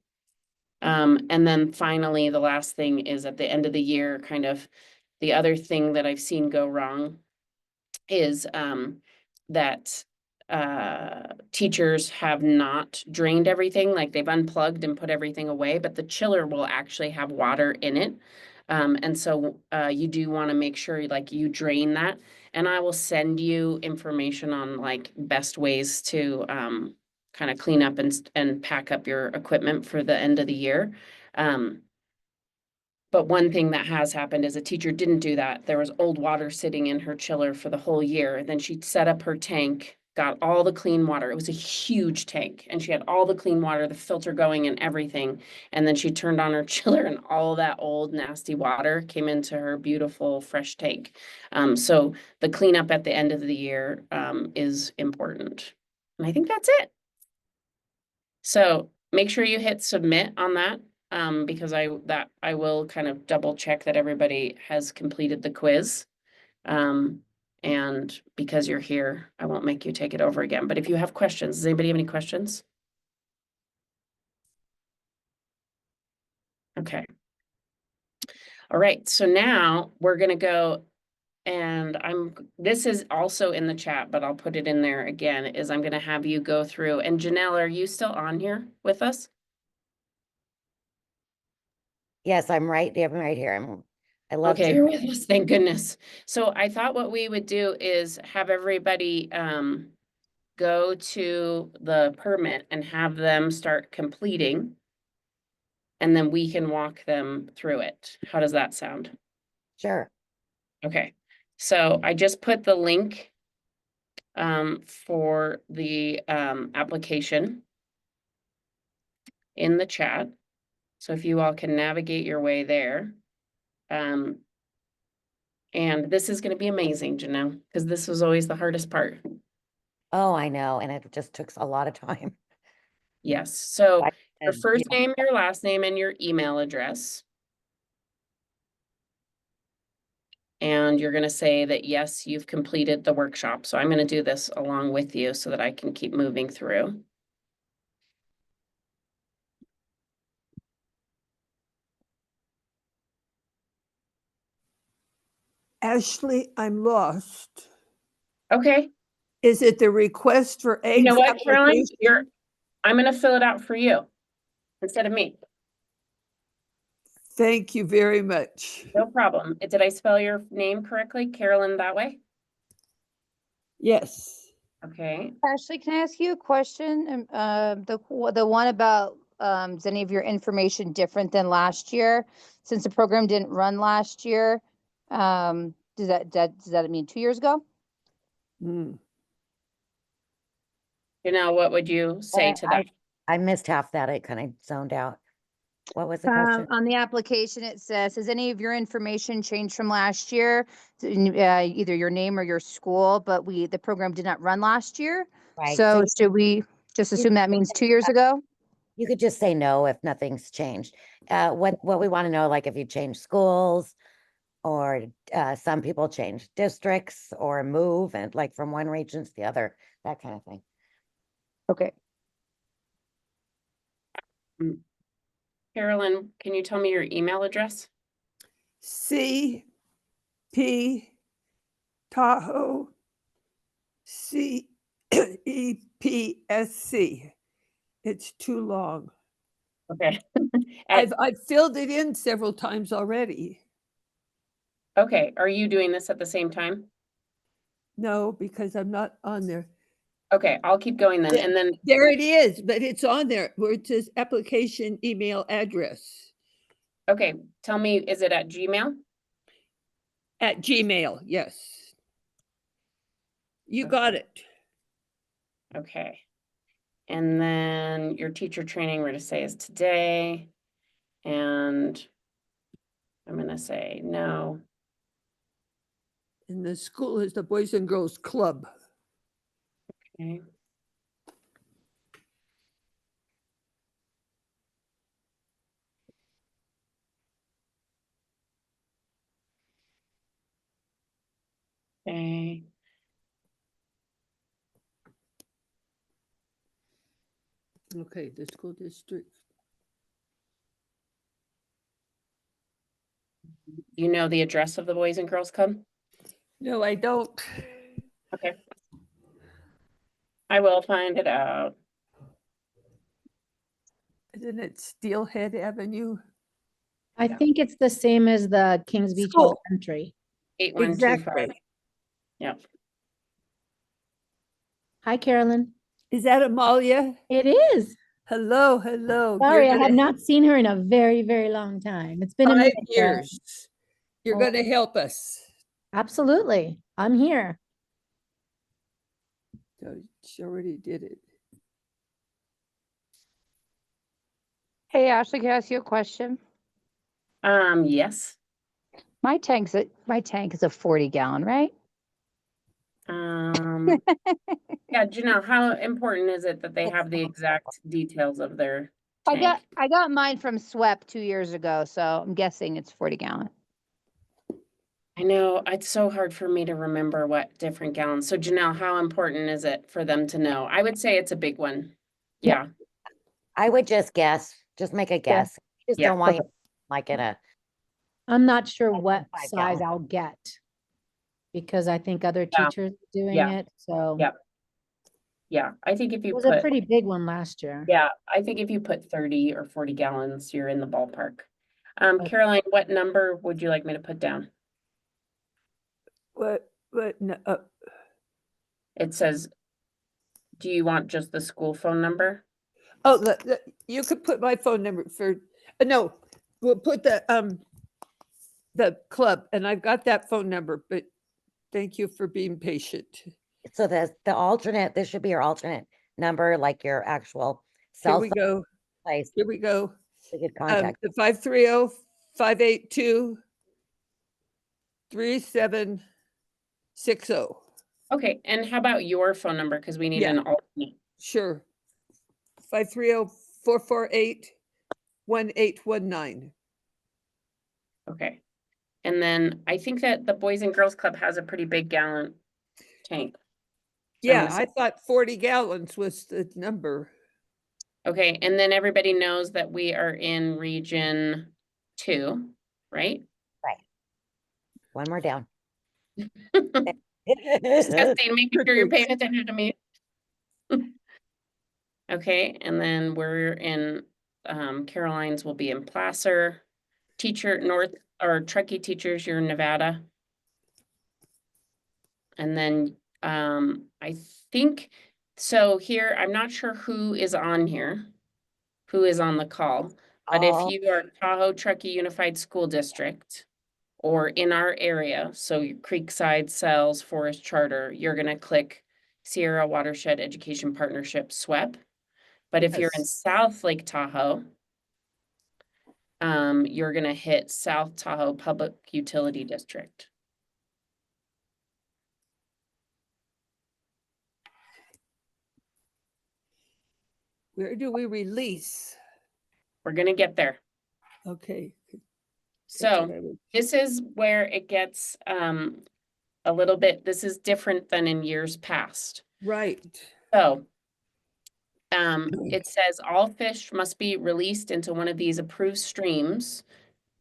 And then finally, the last thing is at the end of the year, kind of the other thing that I've seen go wrong is that teachers have not drained everything, like they've unplugged and put everything away, but the chiller will actually have water in it. And so you do want to make sure like you drain that. And I will send you information on like best ways to kind of clean up and pack up your equipment for the end of the year. But one thing that has happened is a teacher didn't do that. There was old water sitting in her chiller for the whole year. Then she set up her tank, got all the clean water. It was a huge tank and she had all the clean water, the filter going and everything. And then she turned on her chiller and all that old nasty water came into her beautiful fresh tank. So the cleanup at the end of the year is important. And I think that's it. So make sure you hit submit on that. Because I will kind of double check that everybody has completed the quiz. And because you're here, I won't make you take it over again. But if you have questions, does anybody have any questions? Okay. All right, so now we're gonna go and this is also in the chat, but I'll put it in there again, is I'm gonna have you go through, and Janelle, are you still on here with us? Yes, I'm right here. I love Okay, to. you're with us, thank goodness. So I thought what we would do is have everybody go to the permit and have them start completing. And then we can walk them through it. How does that sound? Sure. Okay, so I just put the link for the application in the chat. So if you all can navigate your way there. And this is going to be amazing, Janelle, because this was always the hardest part. Oh, I know. And it just took a lot of time. Yes. So your first name, your last name, and your email address. And you're going to say that, yes, you've completed the workshop. So I'm going to do this along with you so that I can keep moving through. Ashley, I'm lost. Okay. Is it the request for eggs? You know what, Caroline? I'm going to fill it out for you instead of me. Thank you very much. No problem. Did I spell your name correctly? Carolyn that way? Yes. Okay. Ashley, can I ask you a question? The one about is any of your information different than last year? Since the program didn't run last year, does that mean 2 years ago? You know, what would you say to that? I missed half that. I kind of zoned out. What was the question? On the application, it says, has any of your information changed from last year? Either your name or your school, but the program did not run last year. Right. So So should we just assume that means 2 years ago? you could just say no if nothing's changed. What we want to know, like if you change schools, or some people change districts or move and like from one region to the other, that kind of thing. Okay. Carolyn, can you tell me your email address? CP Tahoe CEPSC. It's too long. Okay. I've filled it in several times already. Okay, are you doing this at the same time? No, because I'm not on there. Okay, I'll keep going then. And then There it is, but it's on there where it says application email address. okay, tell me, is it at Gmail? At Gmail, yes. You got it. Okay. And then your teacher training, we're to say is today. And I'm gonna say no. And the school is the Boys and Girls Club. Okay. Okay. Okay, the school district. You know the address of the Boys and Girls Club? No, I don't. Okay. I will find it out. Isn't it Steelhead Avenue? I think it's the same as the Kings Beach School. Elementary. 8125. Yep. Hi, Carolyn. Is that Amalia? It is. Hello, hello. Sorry, You're I had gonna- not seen her in a very, very long time. It's been a 5 minute. years. You're Oh. going to help us. Absolutely. I'm here. So she already did it. Hey, Ashley, can I ask you a question? Yes. My tank is a 40-gallon, right? Yeah, Janelle, how important is it that they have the exact details of their I tank? got mine from SWEP 2 years ago, so I'm guessing it's 40-gallon. I know it's so hard for me to remember what different gallons. So Janelle, how important is it for them to know? I would say it's a big one. Yeah. I would just guess, just make a guess. You just Yeah. don't want you like in a, I'm not sure what 5 size gallon. I'll get because I think other Yeah. teachers are doing Yeah. it. So Yeah. Yeah. I think if it you was put a pretty big one last year. Yeah, I think if you put 30 or 40 gallons, you're in the ballpark. Okay. Caroline, what number would you like me to put down? What, no, It says, do you want just the school phone number? oh, you could put my phone number for, no, we'll put the club, and I've got that phone number, but thank you for being patient. so the alternate, this should be your alternate number, like your actual Here cell we phone go. place. Here we go. To get contact. The 530-582-3760. Okay, and how about your phone number? Because we need Yeah. an alternate. Sure. 530-448-1819. Okay. And then I think that the Boys and Girls Club has a pretty big gallon tank. So I'm Yeah, gonna I say- thought 40 gallons was the number. Okay, and then everybody knows that we are in region 2, right? Right. One more down. Disgusting, making sure you're paying attention to me. Okay, and then we're in, Caroline's will be in Placer. Teacher North, or Truckee teachers, you're in Nevada. And then, I think, so here, I'm not sure who is on here, who is on the call. But if Oh. you are Tahoe Truckee Unified School District, or in our area, so your Creekside, Sells, Forest Charter, you're gonna click Sierra Watershed Education Partnership SWEP. But if you're in Yes. South Lake Tahoe, you're gonna hit South Tahoe Public Utility District. Where do we release? We're gonna get there. Okay. So this is where it gets a little bit, this is different than in years past. Right. So it says all fish must be released into one of these approved streams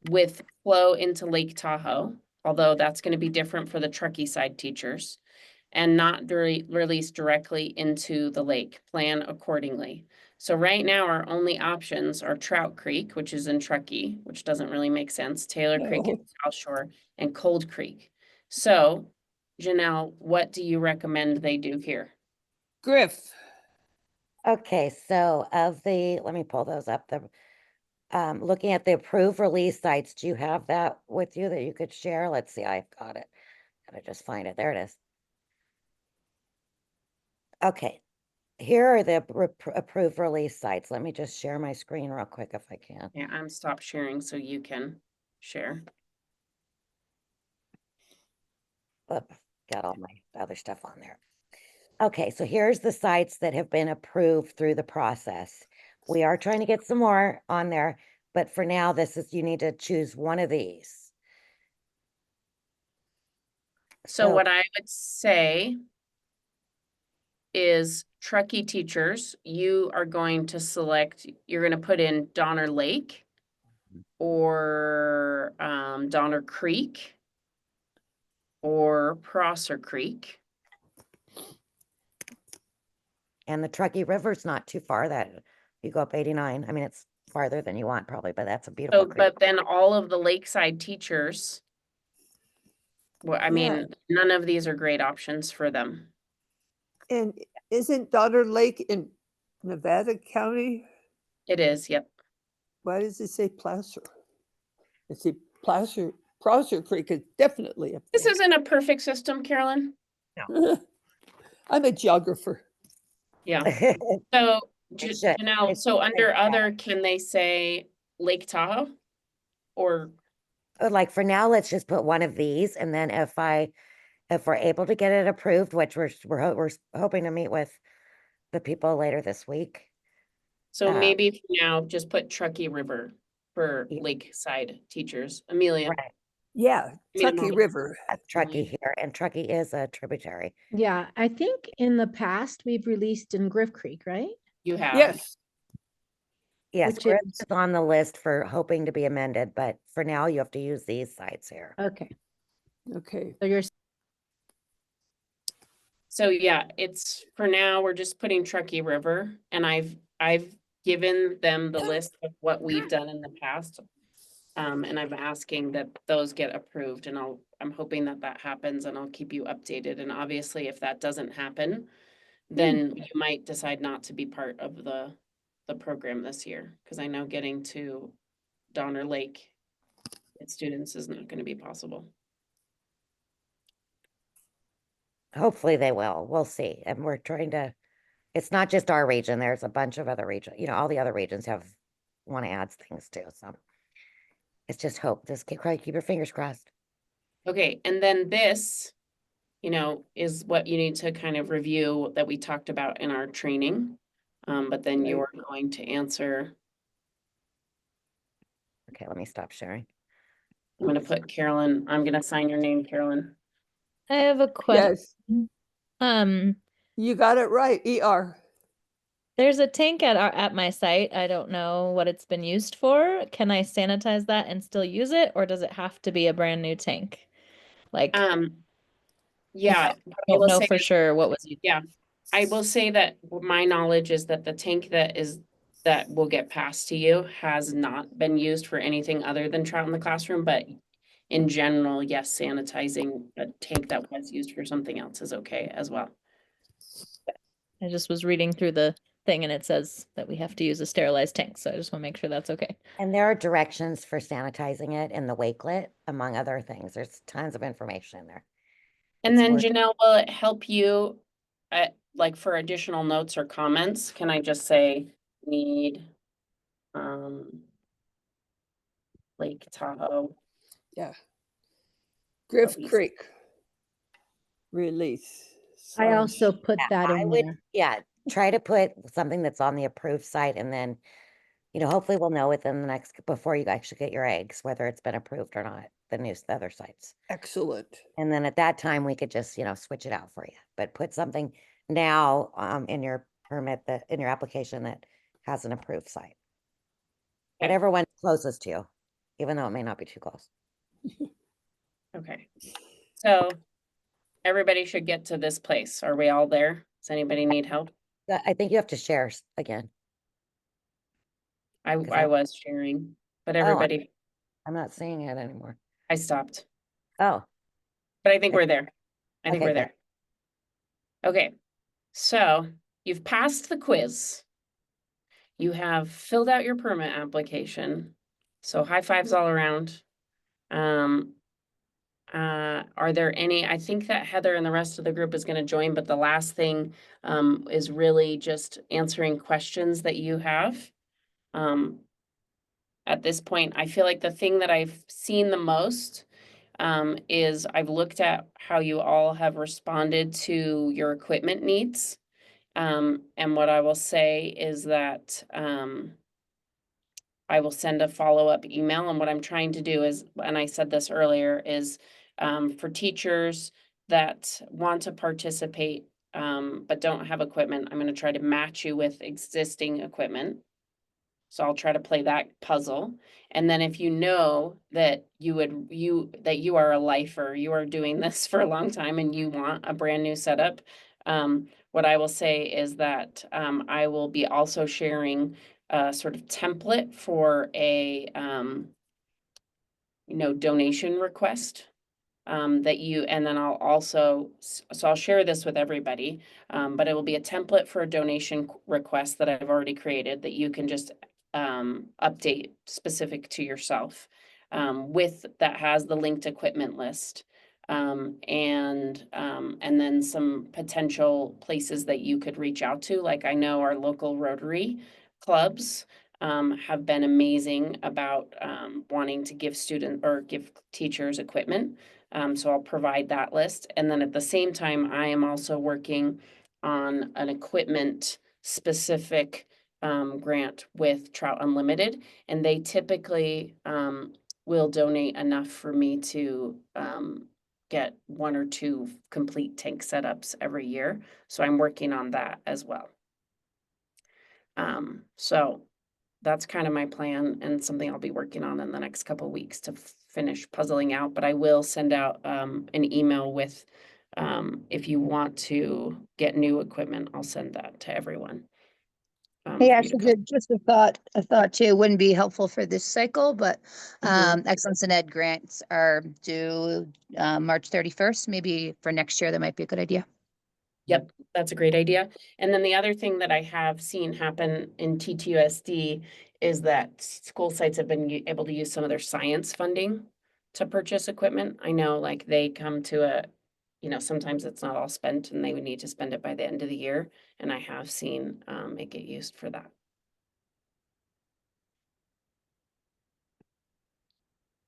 with flow into Lake Tahoe, although that's going to be different for the Truckee side teachers, and not released directly into the lake. Plan accordingly. So right now our only options are Trout Creek, which is in Truckee, which doesn't really make sense, Taylor Creek in South Shore, and Cold Creek. So Janelle, what do you recommend they do here? Griff. Okay, so let me pull those up. Looking at the approved release sites, do you have that with you that you could share? Let's see, I've got it. Gotta just find it. There it is. Okay, here are the approved release sites. Let me just share my screen real quick if I can. Yeah, I'm stop sharing so you can share. Got all my other stuff on there. Okay, so here's the sites that have been approved through the process. We are trying to get some more on there, but for now, you need to choose one of these. So what I would say is Truckee teachers, you are going to select, you're going to put in Donner Lake or Donner Creek or Prosser Creek. And the Truckee River's not too far, that you go up 89. I mean, it's farther than you want probably, but that's a beautiful So, creek. but then all of the lakeside teachers, well, I mean, none of these are great options for them. And isn't Donner Lake in Nevada County? It is, yep. Why does it say Placer? It's a Prosser Creek is definitely up This isn't a perfect system, Carolyn. there. I'm a geographer. Yeah. So Janelle, so under other, can they say Lake Tahoe? Or like for now, let's just put one of these, and then if we're able to get it approved, which we're hoping to meet with the people later this week. so maybe for now, just put Truckee River for lakeside teachers. Amelia. Right. Yeah, Truckee River. Truckee here, and Truckee is a tributary. Yeah, I think in the past we've released in Griff Creek, right? You have. Yes. Yes, Which Griff is on the list for hoping to be amended, but for now you have to use these sites here. Okay. Okay. So you're So yeah, it's for now, we're just putting Truckee River, and I've given them the list of what we've done in the past. And I'm asking that those get approved, and I'm hoping that happens, and I'll keep you updated. And obviously, if that doesn't happen, then you might decide not to be part of the program this year, because I know getting to Donner Lake with students is not going to be possible. Hopefully they will. We'll see. And we're trying to, it's not just our region. There's a bunch of other regions. You know, all the other regions want to add things too. So it's just hope. Just keep your fingers crossed. Okay, and then this, is what you need to kind of review that we talked about in our training. But then you're going to answer. Okay, let me stop sharing. I'm going to put Carolyn. I'm going to sign your name, Carolyn. I have a question. Yes. You got it right. ER. There's a tank at my site. I don't know what it's been used for. Can I sanitize that and still use it, or does it have to be a brand new tank? Like, yeah, I don't know for sure what was used. Yeah, I will say that my knowledge is that the tank that will get passed to you has not been used for anything other than trout in the classroom, but in general, yes, sanitizing a tank that was used for something else is okay as well. I just was reading through the thing and it says that we have to use a sterilized tank. So I just want to make sure that's okay. And there are directions for sanitizing it in the wakelet, among other things. There's tons of information in there. And then Janelle, will it help you like for additional notes or comments? Can I just say need Lake Tahoe. Yeah. Griff Release. Creek. Release. I slash- also put that I in would, there. yeah, try to put something that's on the approved site, and then, hopefully we'll know within the next, before you actually get your eggs, whether it's been approved or not, the other sites. Excellent. And then at that time, we could just, switch it out for you, but put something now, in your permit in your application that has an approved site. Whatever one's closest to you, even though it may not be too close. Okay. So everybody should get to this place. Are we all there? Does anybody need help? I think you have to share again. I was sharing, but Oh, everybody, I'm not seeing it anymore. I stopped, Oh, but I think we're there. I think Okay, we're good. there. Okay. So you've passed the quiz. You have filled out your permit application. So high fives all around. Are there any, I think that Heather and the rest of the group is going to join, but the last thing is really just answering questions that you have. At this point, I feel like the thing that I've seen the most is I've looked at how you all have responded to your equipment needs. And what I will say is that I will send a follow-up email. And what I'm trying to do is, and I said this earlier, is for teachers that want to participate but don't have equipment, I'm going to try to match you with existing equipment. So I'll try to play that puzzle. And then if you know that you are a lifer, you are doing this for a long time and you want a brand new setup, what I will say is that I will be also sharing a sort of template for a donation request and then I'll also, so I'll share this with everybody, but it will be a template for a donation request that I've already created that you can just update specific to yourself that has the linked equipment list and then some potential places that you could reach out to. Like I know our local Rotary clubs have been amazing about wanting to give teachers equipment. So I'll provide that list. And then at the same time, I am also working on an equipment specific grant with Trout Unlimited. And they typically will donate enough for me to get 1 or 2 complete tank setups every year. So I'm working on that as well. So that's kind of my plan and something I'll be working on in the next couple of weeks to finish puzzling out. But I will send out an email with, if you want to get new equipment, I'll send that to everyone. Hey, actually, just a thought too, it wouldn't be helpful for this cycle, but Excellence in Ed grants are due March 31st. Maybe for next year, that might be a good idea. Yep, that's a great idea. And then the other thing that I have seen happen in TTUSD is that school sites have been able to use some of their science funding to purchase equipment. I know like they come to sometimes it's not all spent and they would need to spend it by the end of the year. And I have seen it get used for that.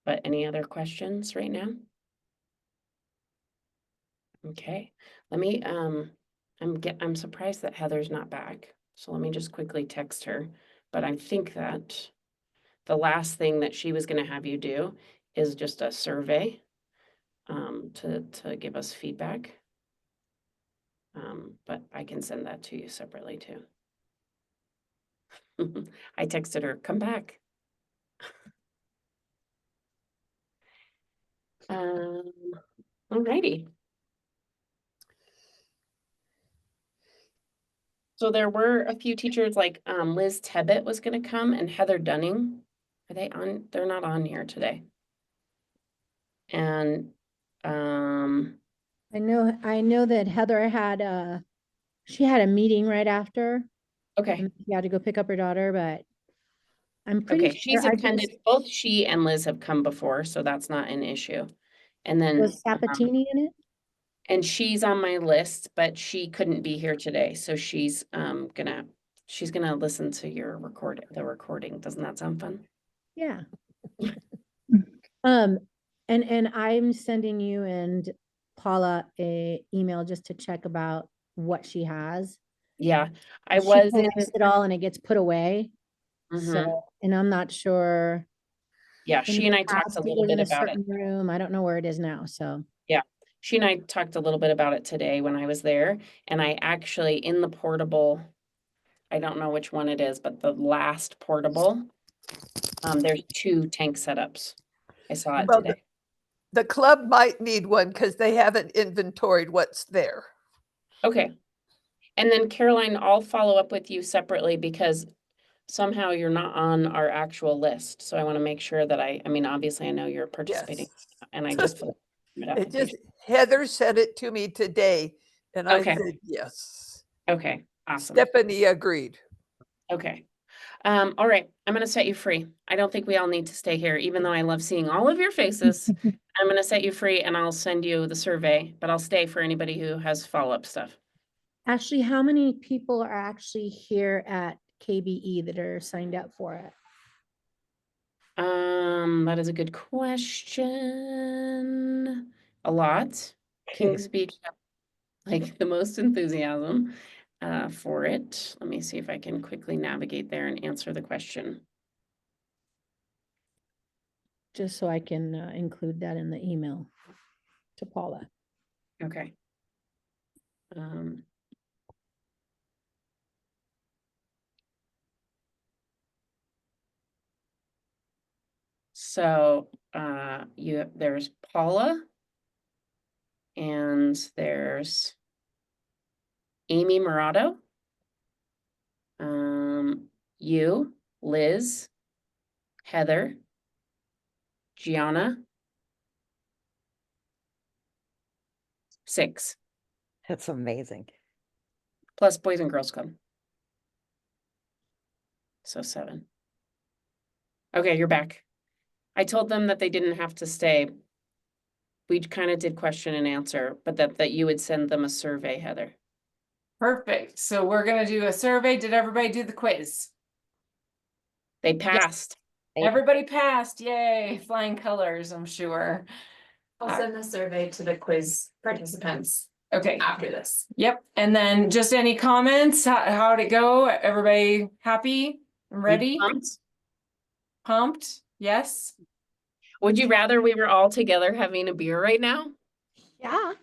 But any other questions right now? Okay, let me, I'm surprised that Heather's not back. So let me just quickly text her. But I think that the last thing that she was going to have you do is just a survey to give us feedback. But I can send that to you separately too. I texted her, come back. Alrighty. So there were a few teachers like Liz Tebbett was going to come and Heather Dunning. Are they on? They're not on here today. And I know that Heather had she had a meeting right after. Okay. And she had to go pick up her daughter, but I'm pretty okay, she's sure attended, both she and Liz have come before, so that's not an issue. And then was Sabatini in it? and she's on my list, but she couldn't be here today. So she's gonna listen to the recording. Doesn't that sound fun? Yeah. And I'm sending you and Paula a email just to check about what she has. Yeah, I She was in. collects it all and it gets put away. Mhm. So, and I'm not sure. Yeah, In she the and I talked past, a it little was in bit a about it. certain room. I don't know where it is now, so. Yeah, she and I talked a little bit about it today when I was there, and I actually, in the portable, I don't know which one it is, but the last portable, there's 2 tank setups. I saw it Well, today. the club might need one because they haven't inventoried what's there. Okay. And then Caroline, I'll follow up with you separately because somehow you're not on our actual list. So I want to make sure that I mean, obviously I know you're participating and I just filled out an It just, application. Heather said it to me today and I Okay. said, yes. Okay, awesome. Stephanie agreed. Okay. All right, I'm gonna set you free. I don't think we all need to stay here, even though I love seeing all of your faces. I'm gonna set you free and I'll send you the survey, but I'll stay for anybody who has follow-up stuff. Ashley, how many people are actually here at KBE that are signed up for it? That is a good question. A lot. Kings Beach, like the most enthusiasm for it. Let me see if I can quickly navigate there and answer the question. Just so I can include that in the email to Paula. Okay. So there's Paula and there's Amy Murado, you, Liz, Heather, Gianna, 6. That's amazing. Plus Boys and Girls Club. So 7. Okay, you're back. I told them that they didn't have to stay. We kind of did question and answer, but that you would send them a survey, Heather. Perfect. So we're gonna do a survey. Did everybody do the quiz? They passed. Everybody passed. Yay. Flying colors, I'm sure. I'll send the survey to the quiz participants Okay. after this. Yep. And then just any comments? How'd it go? Everybody happy and ready? Pumped? Pumped? Yes. Would you rather we were all together having a beer right now? Yeah.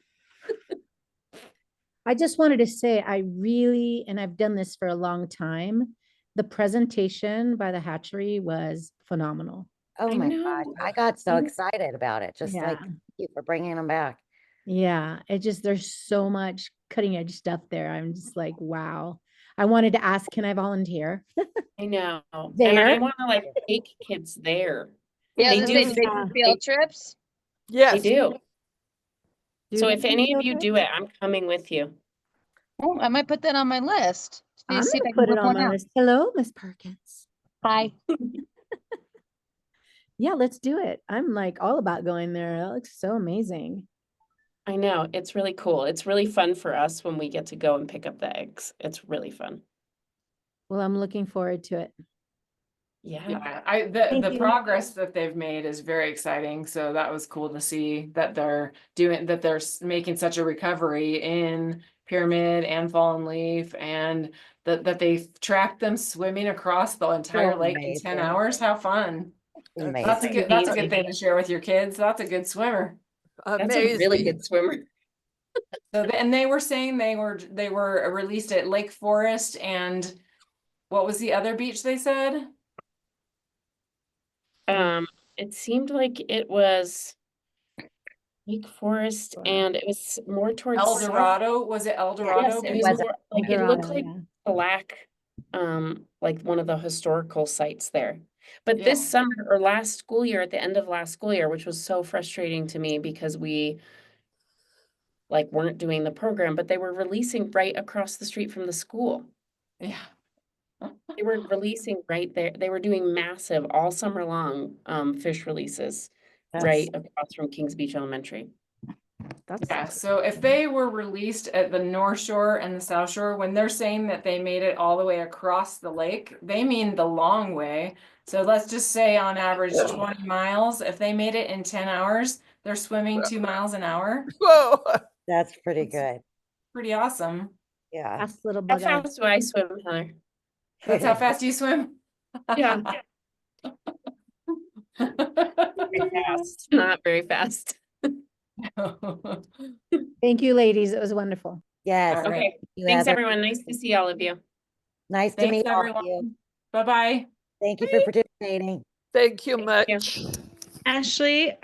I just wanted to say, I really, and I've done this for a long time, the presentation by the hatchery was phenomenal. Oh my gosh, I got so excited about it. Just like, Yeah. thank you for bringing them back. Yeah, it just, there's so much cutting edge stuff there. I'm just like, wow. I wanted to ask, can I volunteer? I know. And There. I want to like take kids there. Yeah, They they do. do field trips. They do. Do So they if do any of field you trips? do it, I'm coming with you. Oh, I might put that on my list. I'm See if gonna I can put it book on one my out. list. Hello, Miss Perkins. Hi. Yeah, let's do it. I'm like all about going there. That looks so amazing. I know. It's really cool. It's really fun for us when we get to go and pick up the eggs. It's really fun. Well, I'm looking forward to it. Yeah. The Thank you. progress that they've made is very exciting. So that was cool to see that they're making such a recovery in pyramid and fallen leaf, and that they've tracked them swimming across the entire lake in 10 amazing. hours. How fun. That's a Amazing. good thing to share with your kids. That's a good swimmer. That's a really good swimmer. So and they were saying they were released at Lake Forest, and what was the other beach they said? It seemed like it was Lake Forest and it was more towards El south. Dorado. Was it El Dorado? Yes, it was more like it looked like yeah. black, like one of the historical sites there. But Yeah. this summer or last school year, at the end of last school year, which was so frustrating to me because we like weren't doing the program, but they were releasing right across the street from the school. Yeah. They were releasing right there. They were doing massive all summer long fish releases right across from Kings Beach Elementary. Yeah, so if they were released at the North Shore and the South Shore, when they're saying that they made it all the way across the lake, they mean the long way. So let's just say on average 20 miles. If they made it in 10 hours, they're swimming 2 miles an hour. Whoa. That's pretty good. Pretty awesome. Yeah. Fast little How bug. fast do I swim, Heather? That's how fast you swim? Yeah. Very fast, not very fast. Thank you, ladies. It was wonderful. Yes. All right. Okay, You, thanks Heather. everyone. Nice to see all of you. Nice to Thanks, meet all of everyone. you. Bye-bye. Thank you for participating. Thank you Thank you. much. Ashley,